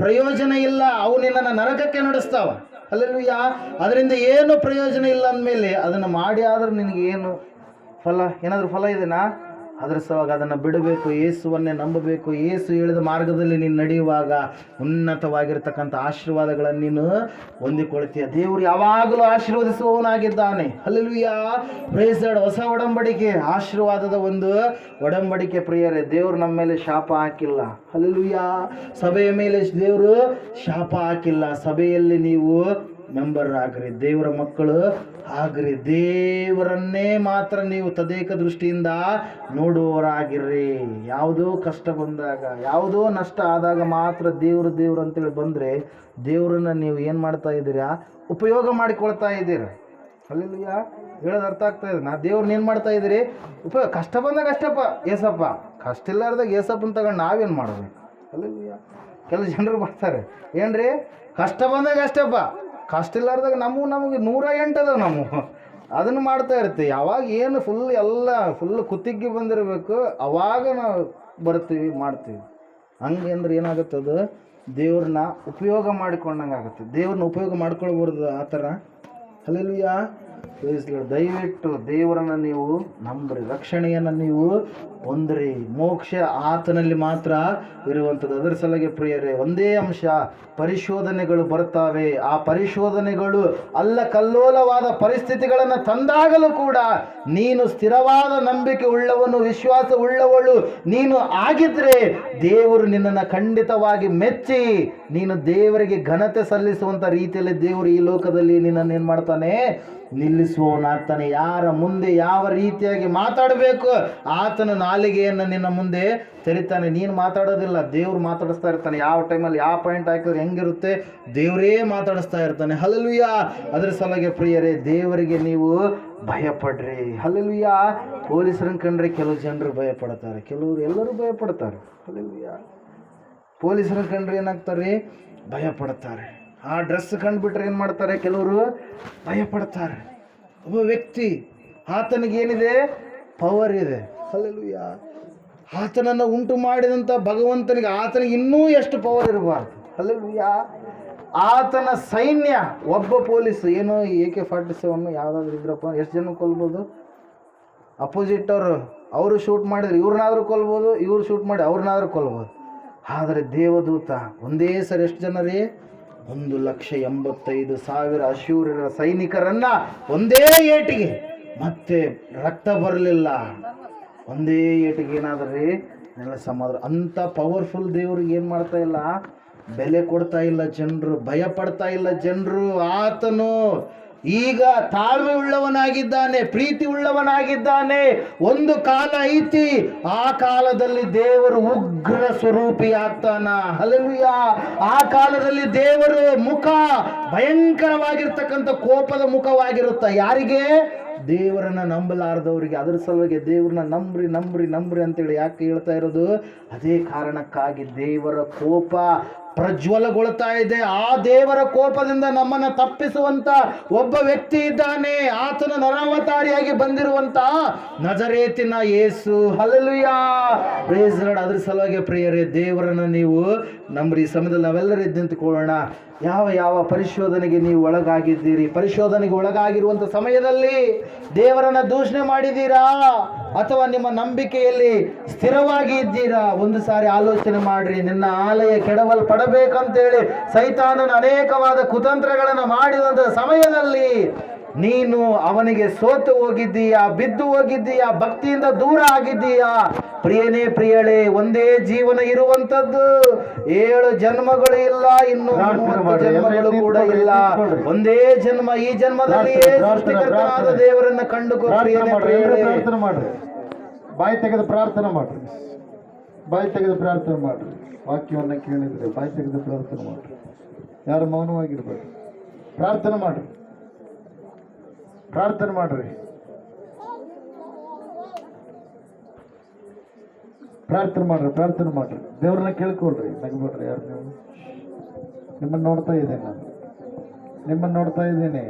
ಪ್ರಯೋಜನ ಇಲ್ಲ, ಅವು ನಿನ್ನನ್ನು ನರಕಕ್ಕೆ ನಡೆಸ್ತಾವ. ಹಲ್ಲೆಲೂಯಾ. ಅದರಿಂದ ಏನು ಪ್ರಯೋಜನ ಇಲ್ಲ ಅಂದಮೇಲೆ ಅದನ್ನು ಮಾಡಿ ಆದ್ರೆ ನಿನಗೆ ಏನು ಫಲ? ಏನಾದರೂ ಫಲ ಇದೆನಾ? ಅದರ ಸಲುವಾಗಿ ಅದನ್ನು ಬಿಡಬೇಕು, ಯೇಸುವನ್ನೇ ನಂಬಬೇಕು. ಯೇಸು ಹೇಳಿದ ಮಾರ್ಗದಲ್ಲಿ ನೀನು ನಡೆಯುವಾಗ ಉನ್ನತವಾಗಿರ್ತಕ್ಕಂಥ ಆಶೀರ್ವಾದಗಳನ್ನು ನೀನು ಹೊಂದಿಕೊಳ್ತೀಯ. ದೇವರು ಯಾವಾಗಲೂ ಆಶೀರ್ವದಿಸುವವನಾಗಿದ್ದಾನೆ. Hallelujah, praise lord. ಹೊಸ ಒಡಂಬಡಿಕೆ ಆಶೀರ್ವಾದದ ಒಂದು ಒಡಂಬಡಿಕೆ ಪ್ರಿಯರೇ. ದೇವರು ನಮ್ಮ ಮೇಲೆ ಶಾಪ ಹಾಕಿಲ್ಲ. ಹಲ್ಲೆಲೂಯಾ. ಸಭೆಯ ಮೇಲೆ ದೇವರು ಶಾಪ ಹಾಕಿಲ್ಲ. ಸಭೆಯಲ್ಲಿ ನೀವು ಮೆಂಬರ್ ಆಗ್ರಿ, ದೇವರ ಮಕ್ಕಳು ಆಗ್ರಿ, ದೇವರನ್ನೇ ಮಾತ್ರ ನೀವು ತದೇಕ ದೃಷ್ಟಿಯಿಂದ ನೋಡುವವರಾಗಿರ್ರಿ. ಯಾವುದೋ ಕಷ್ಟ ಬಂದಾಗ, ಯಾವುದೋ ನಷ್ಟ ಆದಾಗ ಮಾತ್ರ ದೇವರು ಅಂತೇಳಿ ಬಂದರೆ ದೇವರನ್ನ ನೀವು ಏನು ಮಾಡ್ತಾ ಇದ್ದೀರಾ? ಉಪಯೋಗ ಮಾಡಿಕೊಳ್ತಾ ಇದ್ದೀರ. ಹಲ್ಲೆಲೂಯಾ. ಹೇಳೋದು ಅರ್ಥ ಆಗ್ತಾ ಇದೆ? ನಾ ದೇವ್ರನ್ನ ಏನು ಮಾಡ್ತಾ ಇದ್ದೀರಿ? ಉಪಯೋಗ. ಕಷ್ಟ ಬಂದಾಗ ಅಷ್ಟಪ್ಪ ಏಸಪ್ಪ, ಕಷ್ಟ ಇಲ್ಲಾರ್ದಾಗ ಏಸಪ್ಪನ ತಗೊಂಡು ನಾವೇನು ಮಾಡಬೇಕು? ಹಲ್ಲೆಲೂಯಾ. ಕೆಲವು ಜನರು ಬರ್ತಾರೆ, ಏನ್ರಿ ಕಷ್ಟ ಬಂದಾಗ ಅಷ್ಟಪ್ಪ, ಕಷ್ಟ ಇಲ್ಲಾರ್ದಾಗ ನಮಗೆ 108 ಅದಾವ. ನಾವು ಅದನ್ನು ಮಾಡ್ತಾ ಇರ್ತೀವಿ. ಯಾವಾಗ ಏನು ಫುಲ್ ಕುತ್ತಿಗೆ ಬಂದಿರಬೇಕು ಅವಾಗ ನಾವು ಬರ್ತೀವಿ, ಮಾಡ್ತೀವಿ. ಹಂಗೆ ಅಂದ್ರೆ ಏನಾಗುತ್ತೆ? ಅದು ದೇವ್ರನ್ನ ಉಪಯೋಗ ಮಾಡಿಕೊಂಡಂಗೆ ಆಗುತ್ತೆ. ದೇವ್ರನ್ನ ಉಪಯೋಗ ಮಾಡ್ಕೊಳ್ಬಾರ್ದು ಆ ಥರ. ಹಲ್ಲೆಲೂಯಾ. ದಯವಿಟ್ಟು ದೇವರನ್ನು ನೀವು ನಂಬ್ರಿ, ರಕ್ಷಣೆಯನ್ನು ನೀವು ಹೊಂದ್ರಿ. ಮೋಕ್ಷ ಆತನಲ್ಲಿ ಮಾತ್ರ ಇರುವಂಥದ್ದು. ಅದರ ಸಲುವಾಗಿ ಪ್ರಿಯರೇ, ಒಂದೇ ಅಂಶ, ಪರಿಶೋಧನೆಗಳು ಬರ್ತಾವೆ. ಆ ಪರಿಶೋಧನೆಗಳು ಕಲ್ಲೋಲವಾದ ಪರಿಸ್ಥಿತಿಗಳನ್ನು ತಂದಾಗಲೂ ಕೂಡ ನೀನು ಸ್ಥಿರವಾದ ನಂಬಿಕೆ ಉಳ್ಳವನು, ವಿಶ್ವಾಸ ಉಳ್ಳವಳು ನೀನು ಆಗಿದ್ರೆ ದೇವರು ನಿನ್ನನ್ನು ಖಂಡಿತವಾಗಿ ಮೆಚ್ಚಿ ನೀನು ದೇವರಿಗೆ ಘನತೆ ಸಲ್ಲಿಸುವಂಥ ರೀತಿಯಲ್ಲಿ ದೇವರು ಈ ಲೋಕದಲ್ಲಿ ನಿನ್ನನ್ನು ಏನು ಮಾಡ್ತಾನೆ? ನಿಲ್ಲಿಸುವವನಾಗ್ತಾನೆ. ಯಾರ ಮುಂದೆ ಯಾವ ರೀತಿಯಾಗಿ ಮಾತಾಡಬೇಕು ಆತನ ನಾಲಿಗೆಯನ್ನು ನಿನ್ನ ಮುಂದೆ ತೆರಿತಾನೆ. ನೀನು ಮಾತಾಡೋದಿಲ್ಲ, ದೇವ್ರು ಮಾತಾಡಿಸ್ತಾ ಇರ್ತಾನೆ. ಯಾವ ಟೈಮಲ್ಲಿ ಯಾವ ಪಾಯಿಂಟ್ ಹಾಕಿದ್ರೆ ಹೆಂಗಿರುತ್ತೆ ದೇವರೇ ಮಾತಾಡಿಸ್ತಾ ಇರ್ತಾನೆ. ಹಲ್ಲೆಲೂಯಾ. ಅದರ ಸಲುವಾಗಿ ಪ್ರಿಯರೇ, ದೇವರಿಗೆ ನೀವು ಭಯಪಡ್ರಿ. ಹಲ್ಲೆಲೂಯಾ. ಪೊಲೀಸರನ್ನು ಕಂಡ್ರೆ ಕೆಲವು ಜನರು ಭಯಪಡ್ತಾರೆ, ಎಲ್ಲರೂ ಭಯಪಡ್ತಾರೆ. ಹಲ್ಲೆಲೂಯಾ. ಪೊಲೀಸರನ್ನು ಕಂಡ್ರೆ ಏನಾಗ್ತಾರೆ? ಭಯಪಡ್ತಾರೆ. ಆ ಡ್ರೆಸ್ ಕಂಡುಬಿಟ್ರೆ ಏನು ಮಾಡ್ತಾರೆ? ಕೆಲವರು ಭಯಪಡ್ತಾರೆ. ಒಬ್ಬ ವ್ಯಕ್ತಿ, ಆತನಿಗೇನಿದೆ? ಪವರ್ ಇದೆ. ಹಲ್ಲೆಲೂಯಾ. ಆತನನ್ನು ಉಂಟು ಮಾಡಿದಂಥ ಭಗವಂತನಿಗೆ ಆತನಿಗೆ ಇನ್ನೂ ಎಷ್ಟು ಪವರ್ ಇರಬಾರ್ದು. ಹಲ್ಲೆಲೂಯಾ. ಆತನ ಸೈನ್ಯ, ಒಬ್ಬ ಪೊಲೀಸ್ ಏನೋ AK-47 ಯಾವುದಾದ್ರೂ ಇದ್ರಪ್ಪ ಎಷ್ಟು ಜನ ಕೊಲ್ಬೋದು? ಅಪೋಸಿಟ್ ಅವರು ಶೂಟ್ ಮಾಡಿದ್ರೆ ಇವ್ರನ್ನಾದ್ರೂ ಕೊಲ್ಬೋದು, ಇವ್ರು ಶೂಟ್ ಮಾಡಿ ಅವ್ರನ್ನಾದ್ರೂ ಕೊಲ್ಬೋದು. ಆದರೆ ದೇವದೂತ ಒಂದೇ ಸರಿ ಎಷ್ಟು ಜನ ರೀ? 1,85,000 ಅಶ್ಶೂರ್ಯರ ಸೈನಿಕರನ್ನ ಒಂದೇ ಏಟಿಗೆ, ಮತ್ತೆ ರಕ್ತ ಬರಲಿಲ್ಲ, ಒಂದೇ ಏಟಿಗೆ ಏನಾದ್ರಿ ಎಲ್ಲ ಸಮಾಧಾನ. ಅಂಥ ಪವರ್ಫುಲ್ ದೇವ್ರಿಗೆ ಏನು ಮಾಡ್ತಾ ಇಲ್ಲ? ಬೆಲೆ ಕೊಡ್ತಾ ಇಲ್ಲ ಜನರು, ಭಯ ಪಡ್ತಾ ಇಲ್ಲ ಜನರು. ಆತನು ಈಗ ತಾಳ್ಮೆ ಉಳ್ಳವನಾಗಿದ್ದಾನೆ, ಪ್ರೀತಿ ಉಳ್ಳವನಾಗಿದ್ದಾನೆ. ಒಂದು ಕಾಲ ಐತಿ, ಆ ಕಾಲದಲ್ಲಿ ದೇವರು ಉಗ್ರ ಸ್ವರೂಪಿ ಆಗ್ತಾನ. ಹಲ್ಲೆಲೂಯಾ. ಆ ಕಾಲದಲ್ಲಿ ದೇವರು ಮುಖ ಭಯಂಕರವಾಗಿರ್ತಕ್ಕಂಥ ಕೋಪದ ಮುಖವಾಗಿರುತ್ತ. ಯಾರಿಗೆ? ದೇವರನ್ನ ನಂಬಲಾರದವರಿಗೆ. ಅದರ ಸಲುವಾಗಿ ದೇವರನ್ನ ನಂಬ್ರಿ ಅಂತೇಳಿ ಯಾಕೆ ಹೇಳ್ತಾ ಇರೋದು? ಅದೇ ಕಾರಣಕ್ಕಾಗಿ ದೇವರ ಕೋಪ ಪ್ರಜ್ವಲಗೊಳ್ತಾ ಇದೆ. ಆ ದೇವರ ಕೋಪದಿಂದ ನಮ್ಮನ್ನು ತಪ್ಪಿಸುವಂತ ಒಬ್ಬ ವ್ಯಕ್ತಿ ಇದ್ದಾನೆ. ಆತನ ನರಾವತಾರಿಯಾಗಿ ಬಂದಿರುವಂತ ನಜರೇತಿನ ಯೇಸು. ಹಲ್ಲೆಲೂಯಾ. Praise Lord. ಅದ್ರ ಸಲುವಾಗಿ ಪ್ರಿಯರೇ, ದೇವರನ್ನ ನೀವು ನಂಬ್ರಿ. ಸಮಯದಲ್ಲಿ ನಾವೆಲ್ಲರೂ ಎದ್ದು ನಿಂತುಕೊಳ್ಳೋಣ. ಯಾವ ಪರಿಶೋಧನೆಗೆ ನೀವು ಒಳಗಾಗಿದ್ದೀರಿ? ಪರಿಶೋಧನೆಗೆ ಒಳಗಾಗಿರುವಂಥ ಸಮಯದಲ್ಲಿ ದೇವರನ್ನ ದೂಷಣೆ ಮಾಡಿದ್ದೀರಾ ಅಥವಾ ನಿಮ್ಮ ನಂಬಿಕೆಯಲ್ಲಿ ಸ್ಥಿರವಾಗಿ ಇದ್ದೀರಾ? ಒಂದು ಸಾರಿ ಆಲೋಚನೆ ಮಾಡ್ರಿ. ನಿನ್ನ ಆಲಯ ಕೆಡವಲ್ಪಡಬೇಕಂತೇಳಿ ಸೈತಾನನ ಅನೇಕವಾದ ಕುತಂತ್ರಗಳನ್ನು ಮಾಡಿದಂಥ ಸಮಯದಲ್ಲಿ ನೀನು ಅವನಿಗೆ ಸೋತು ಹೋಗಿದ್ದೀಯಾ, ಬಿದ್ದು ಹೋಗಿದ್ದೀಯಾ, ಭಕ್ತಿಯಿಂದ ದೂರ ಆಗಿದ್ದೀಯಾ. ಪ್ರಿಯನೇ ಪ್ರಿಯಳೇ, ಒಂದೇ ಜೀವನ ಇರುವಂತದ್ದು, 7 ಜನ್ಮಗಳು ಇಲ್ಲ, ಇನ್ನು 30 ಜನ್ಮಗಳು ಕೂಡ ಇಲ್ಲ. ಒಂದೇ ಜನ್ಮ, ಈ ಜನ್ಮದಲ್ಲಿಯೇ ಸೃಷ್ಟಿಕರ್ತನಾದ ದೇವರನ್ನ ಕಂಡುಕೋ. ಪ್ರಿಯನೇ ಪ್ರಿಯಳೇ, ಪ್ರಾರ್ಥನೆ ಮಾಡ್ರಿ, ಬಾಯಿ ತೆಗೆದು ಪ್ರಾರ್ಥನೆ ಮಾಡ್ರಿ, ಬಾಯಿ ತೆಗೆದು ಪ್ರಾರ್ಥನೆ ಮಾಡ್ರಿ. ವಾಕ್ಯವನ್ನ ಕೇಳಿದ್ರೆ ಬಾಯಿ ತೆಗೆದು ಪ್ರಾರ್ಥನೆ ಮಾಡ್ರಿ. ಯಾರು ಮೌನವಾಗಿರ್ಬೇಕು, ಪ್ರಾರ್ಥನೆ ಮಾಡ್ರಿ, ಪ್ರಾರ್ಥನೆ ಮಾಡ್ರಿ, ಪ್ರಾರ್ಥನೆ ಮಾಡ್ರಿ, ಪ್ರಾರ್ಥನೆ ಮಾಡ್ರಿ. ದೇವ್ರನ್ನ ಕೇಳ್ಕೊಳ್ರಿ, ನಗಬೇಡ್ರಿ. ಯಾರು ನೀವು? ನಿಮ್ಮನ್ನು ನೋಡ್ತಾ ಇದ್ದೇನೆ ನಾನು, ನಿಮ್ಮನ್ನು ನೋಡ್ತಾ ಇದ್ದೇನೆ,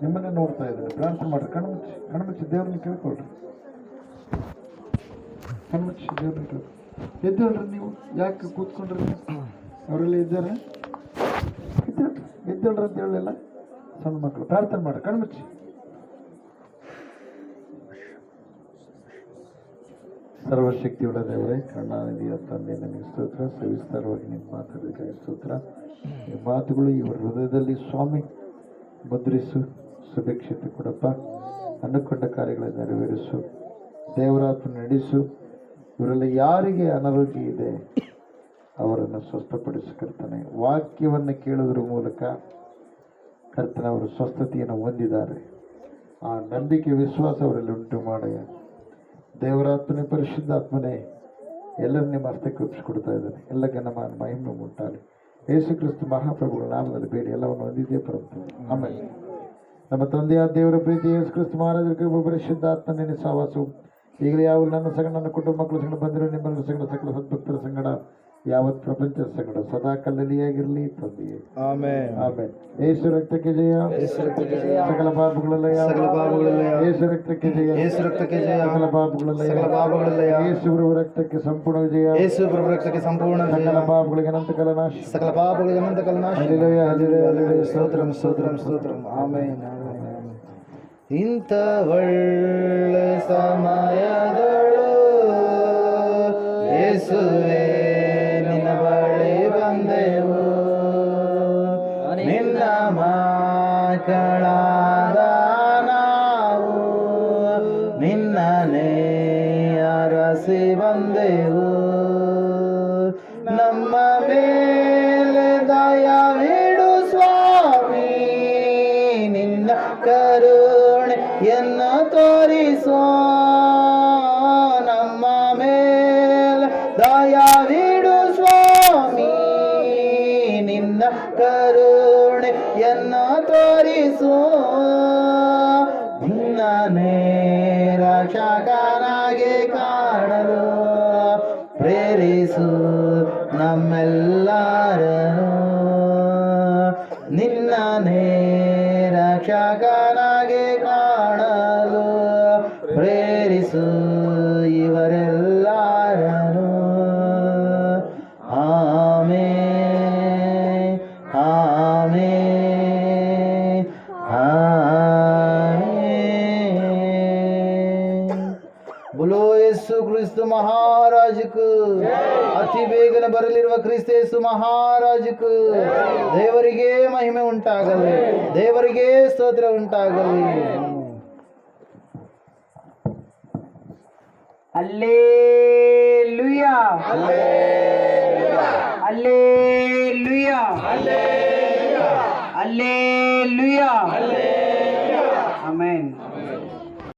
ನಿಮ್ಮನ್ನೇ ನೋಡ್ತಾ ಇದ್ದೇನೆ. ಪ್ರಾರ್ಥನೆ ಮಾಡ್ರಿ, ಕಣ್ಮುಚ್ಚಿ, ಕಣ್ಮುಚ್ಚಿ ದೇವ್ರನ್ನ ಕೇಳ್ಕೊಳ್ರಿ, ಕಣ್ಮುಚ್ಚಿ ದೇವ್ರನ್ನ ಕೇಳ್ಕೊಳ್ರಿ. ಎದ್ದೇಳ್ರಿ ನೀವು, ಯಾಕೆ ಕೂತ್ಕೊಂಡ್ರಿ? ಅವರೆಲ್ಲ ಇದ್ದಾರೆ, ಎದ್ದೇಳ್ರಿ ಅಂತ ಹೇಳಲಿಲ್ಲ. ಸಣ್ಣ ಮಕ್ಕಳು ಪ್ರಾರ್ಥನೆ ಮಾಡ್ರಿ, ಕಣ್ಮುಚ್ಚಿ. ಸರ್ವಶಕ್ತಿಯುಳ್ಳ ದೇವರೇ, ಕರುಣಾನಿಧಿಯ ತಂದೆ, ನನಗೆ ಸ್ತೋತ್ರ. ಸವಿಸ್ತಾರವಾಗಿ ನಿಮ್ಮ ಮಾತಾಡೋದಕ್ಕಾಗಿ ಸ್ತೋತ್ರ. ಈ ಮಾತುಗಳು ಇವರ ಹೃದಯದಲ್ಲಿ ಸ್ವಾಮಿ ಮುದ್ರಿಸು, ಸುಭಿಕ್ಷತೆ ಕೊಡಪ್ಪ. ಅಂದುಕೊಂಡ ಕಾರ್ಯಗಳನ್ನು ನೆರವೇರಿಸು, ದೇವರಾತ್ಮ ನಡೆಸು. ಇವರಲ್ಲಿ ಯಾರಿಗೆ ಅನಾರೋಗ್ಯ ಇದೆ ಅವರನ್ನು ಸ್ವಸ್ಥಪಡಿಸು ಕರ್ತನೆ. ವಾಕ್ಯವನ್ನು ಕೇಳೋದ್ರ ಮೂಲಕ ಕರ್ತನ ಅವರು ಸ್ವಸ್ಥತೆಯನ್ನು ಹೊಂದಿದ್ದಾರೆ. ಆ ನಂಬಿಕೆ, ವಿಶ್ವಾಸ ಅವರಲ್ಲಿ ಉಂಟು ಮಾಡಯ್ಯ. ದೇವರಾತ್ಮನೇ, ಪರಿಶುದ್ಧಾತ್ಮನೇ, ಎಲ್ಲರೂ ನಿಮ್ಮ ಹಸ್ತಕ್ಕೆ ಒಪ್ಪಿಸಿಕೊಡ್ತಾ ಇದ್ದಾರೆ. ಎಲ್ಲ ಘನಮಾನ ಮಹಿಮೆ ಉಂಟಾಗಲಿ. ಯೇಸು ಕ್ರಿಸ್ತ ಮಹಾಪ್ರಭುಗಳ ನಾಮದಲ್ಲಿ ಬೇಡಿ ಎಲ್ಲವನ್ನು ಹೊಂದಿದ್ದೇ ಪರಮ. ಆಮೇಲೆ ನಮ್ಮ ತಂದೆಯಾದ ದೇವರ ಪ್ರೀತಿ, ಯೇಸು ಕ್ರಿಸ್ತ ಮಹಾರಾಜರ ಕೃಪೆ, ಪರಿಶುದ್ಧಾತ್ಮನೇ ಸಹವಾಸವು ಈಗಲೇ ಯಾವ ನನ್ನ ಸಂಗಡ, ನನ್ನ ಕುಟುಂಬ ಮಕ್ಕಳ ಸಂಗಡ ಬಂದಿರೋ ನಿಮ್ಮೆಲ್ಲರ ಸಂಗಡ, ಸಕಲ ಸದ್ಭಕ್ತರ ಸಂಗಡ, ಯಾವತ್ ಪ್ರಪಂಚದ ಸಂಗಡ ಸದಾ ಕಲ್ಲಲಿಯಾಗಿರಲಿ ತಂದೆಯೇ. ಆಮೆನ್. ಆಮೆನ್. ಯೇಸು ರಕ್ತಕ್ಕೆ ಜಯ, ಸಕಲ ಪಾಪಗಳೆಲ್ಲ ಯೇಸು ರಕ್ತಕ್ಕೆ ಜಯ, ಯೇಸು ರಕ್ತಕ್ಕೆ ಜಯ, ಸಕಲ ಪಾಪಗಳೆಲ್ಲ ಸಕಲ ಪಾಪಗಳೆಲ್ಲ ಯೇಸು ಪ್ರಭು ರಕ್ತಕ್ಕೆ ಸಂಪೂರ್ಣ ವಿಜಯ, ಯೇಸು ಪ್ರಭು ರಕ್ತಕ್ಕೆ ಸಂಪೂರ್ಣ ಜಯ, ಸಕಲ ಪಾಪಗಳಿಗೆ ಅನಂತ ಕಲನಾಶ, ಸಕಲ ಪಾಪಗಳಿಗೆ ಅನಂತ ಕಲನಾಶ. Hallelujah, hallelujah, hallelujah. ಸ್ತೋತ್ರಂ ಸ್ತೋತ್ರಂ ಸ್ತೋತ್ರಂ. ಆಮೆನ್. ಇಂಥ ಒಳ್ಳೆ ಸಮಯದಳು ಯೇಸುವೇ ನಿನ್ನ ಬಳಿ ಬಂದೆವು, ನಿನ್ನ ಮಕ್ಕಳಾದ ನಾವು ನಿನ್ನನೇ ಅರಸಿ ಬಂದೆವು. ನಮ್ಮ ಮೇಲೆ ದಯವಿಡು ಸ್ವಾಮಿ, ನಿನ್ನ ಕರುಣೆಯನ್ನು ತೋರಿಸೋ. ನಮ್ಮ ಮೇಲೆ ದಯವಿಡು ಸ್ವಾಮಿ, ನಿನ್ನ ಕರುಣೆಯನ್ನು ತೋರಿಸೋ. ನಿನ್ನನೇ ರಕ್ಷಕನಾಗಿ ಕಾಣಲು ಪ್ರೇರಿಸು ನಮ್ಮೆಲ್ಲರನ್ನು. ನಿನ್ನನೇ ರಕ್ಷಕನಾಗಿ ಕಾಣಲು ಪ್ರೇರಿಸು ಇವರೆಲ್ಲರನ್ನು. Amen, amen, amen. बोलो यीशु क्रिस्त महाराज को, ಅತಿ ಬೇಗನೆ ಬರಲಿರುವ ಕ್ರಿಸ್ತ ಯೇಸು ಮಹಾರಾಜ को ದೇವರಿಗೆ ಮಹಿಮೆ ಉಂಟಾಗಲಿ, ದೇವರಿಗೆ ಸ್ತೋತ್ರ ಉಂಟಾಗಲಿ. Hallelujah. Hallelujah. Hallelujah.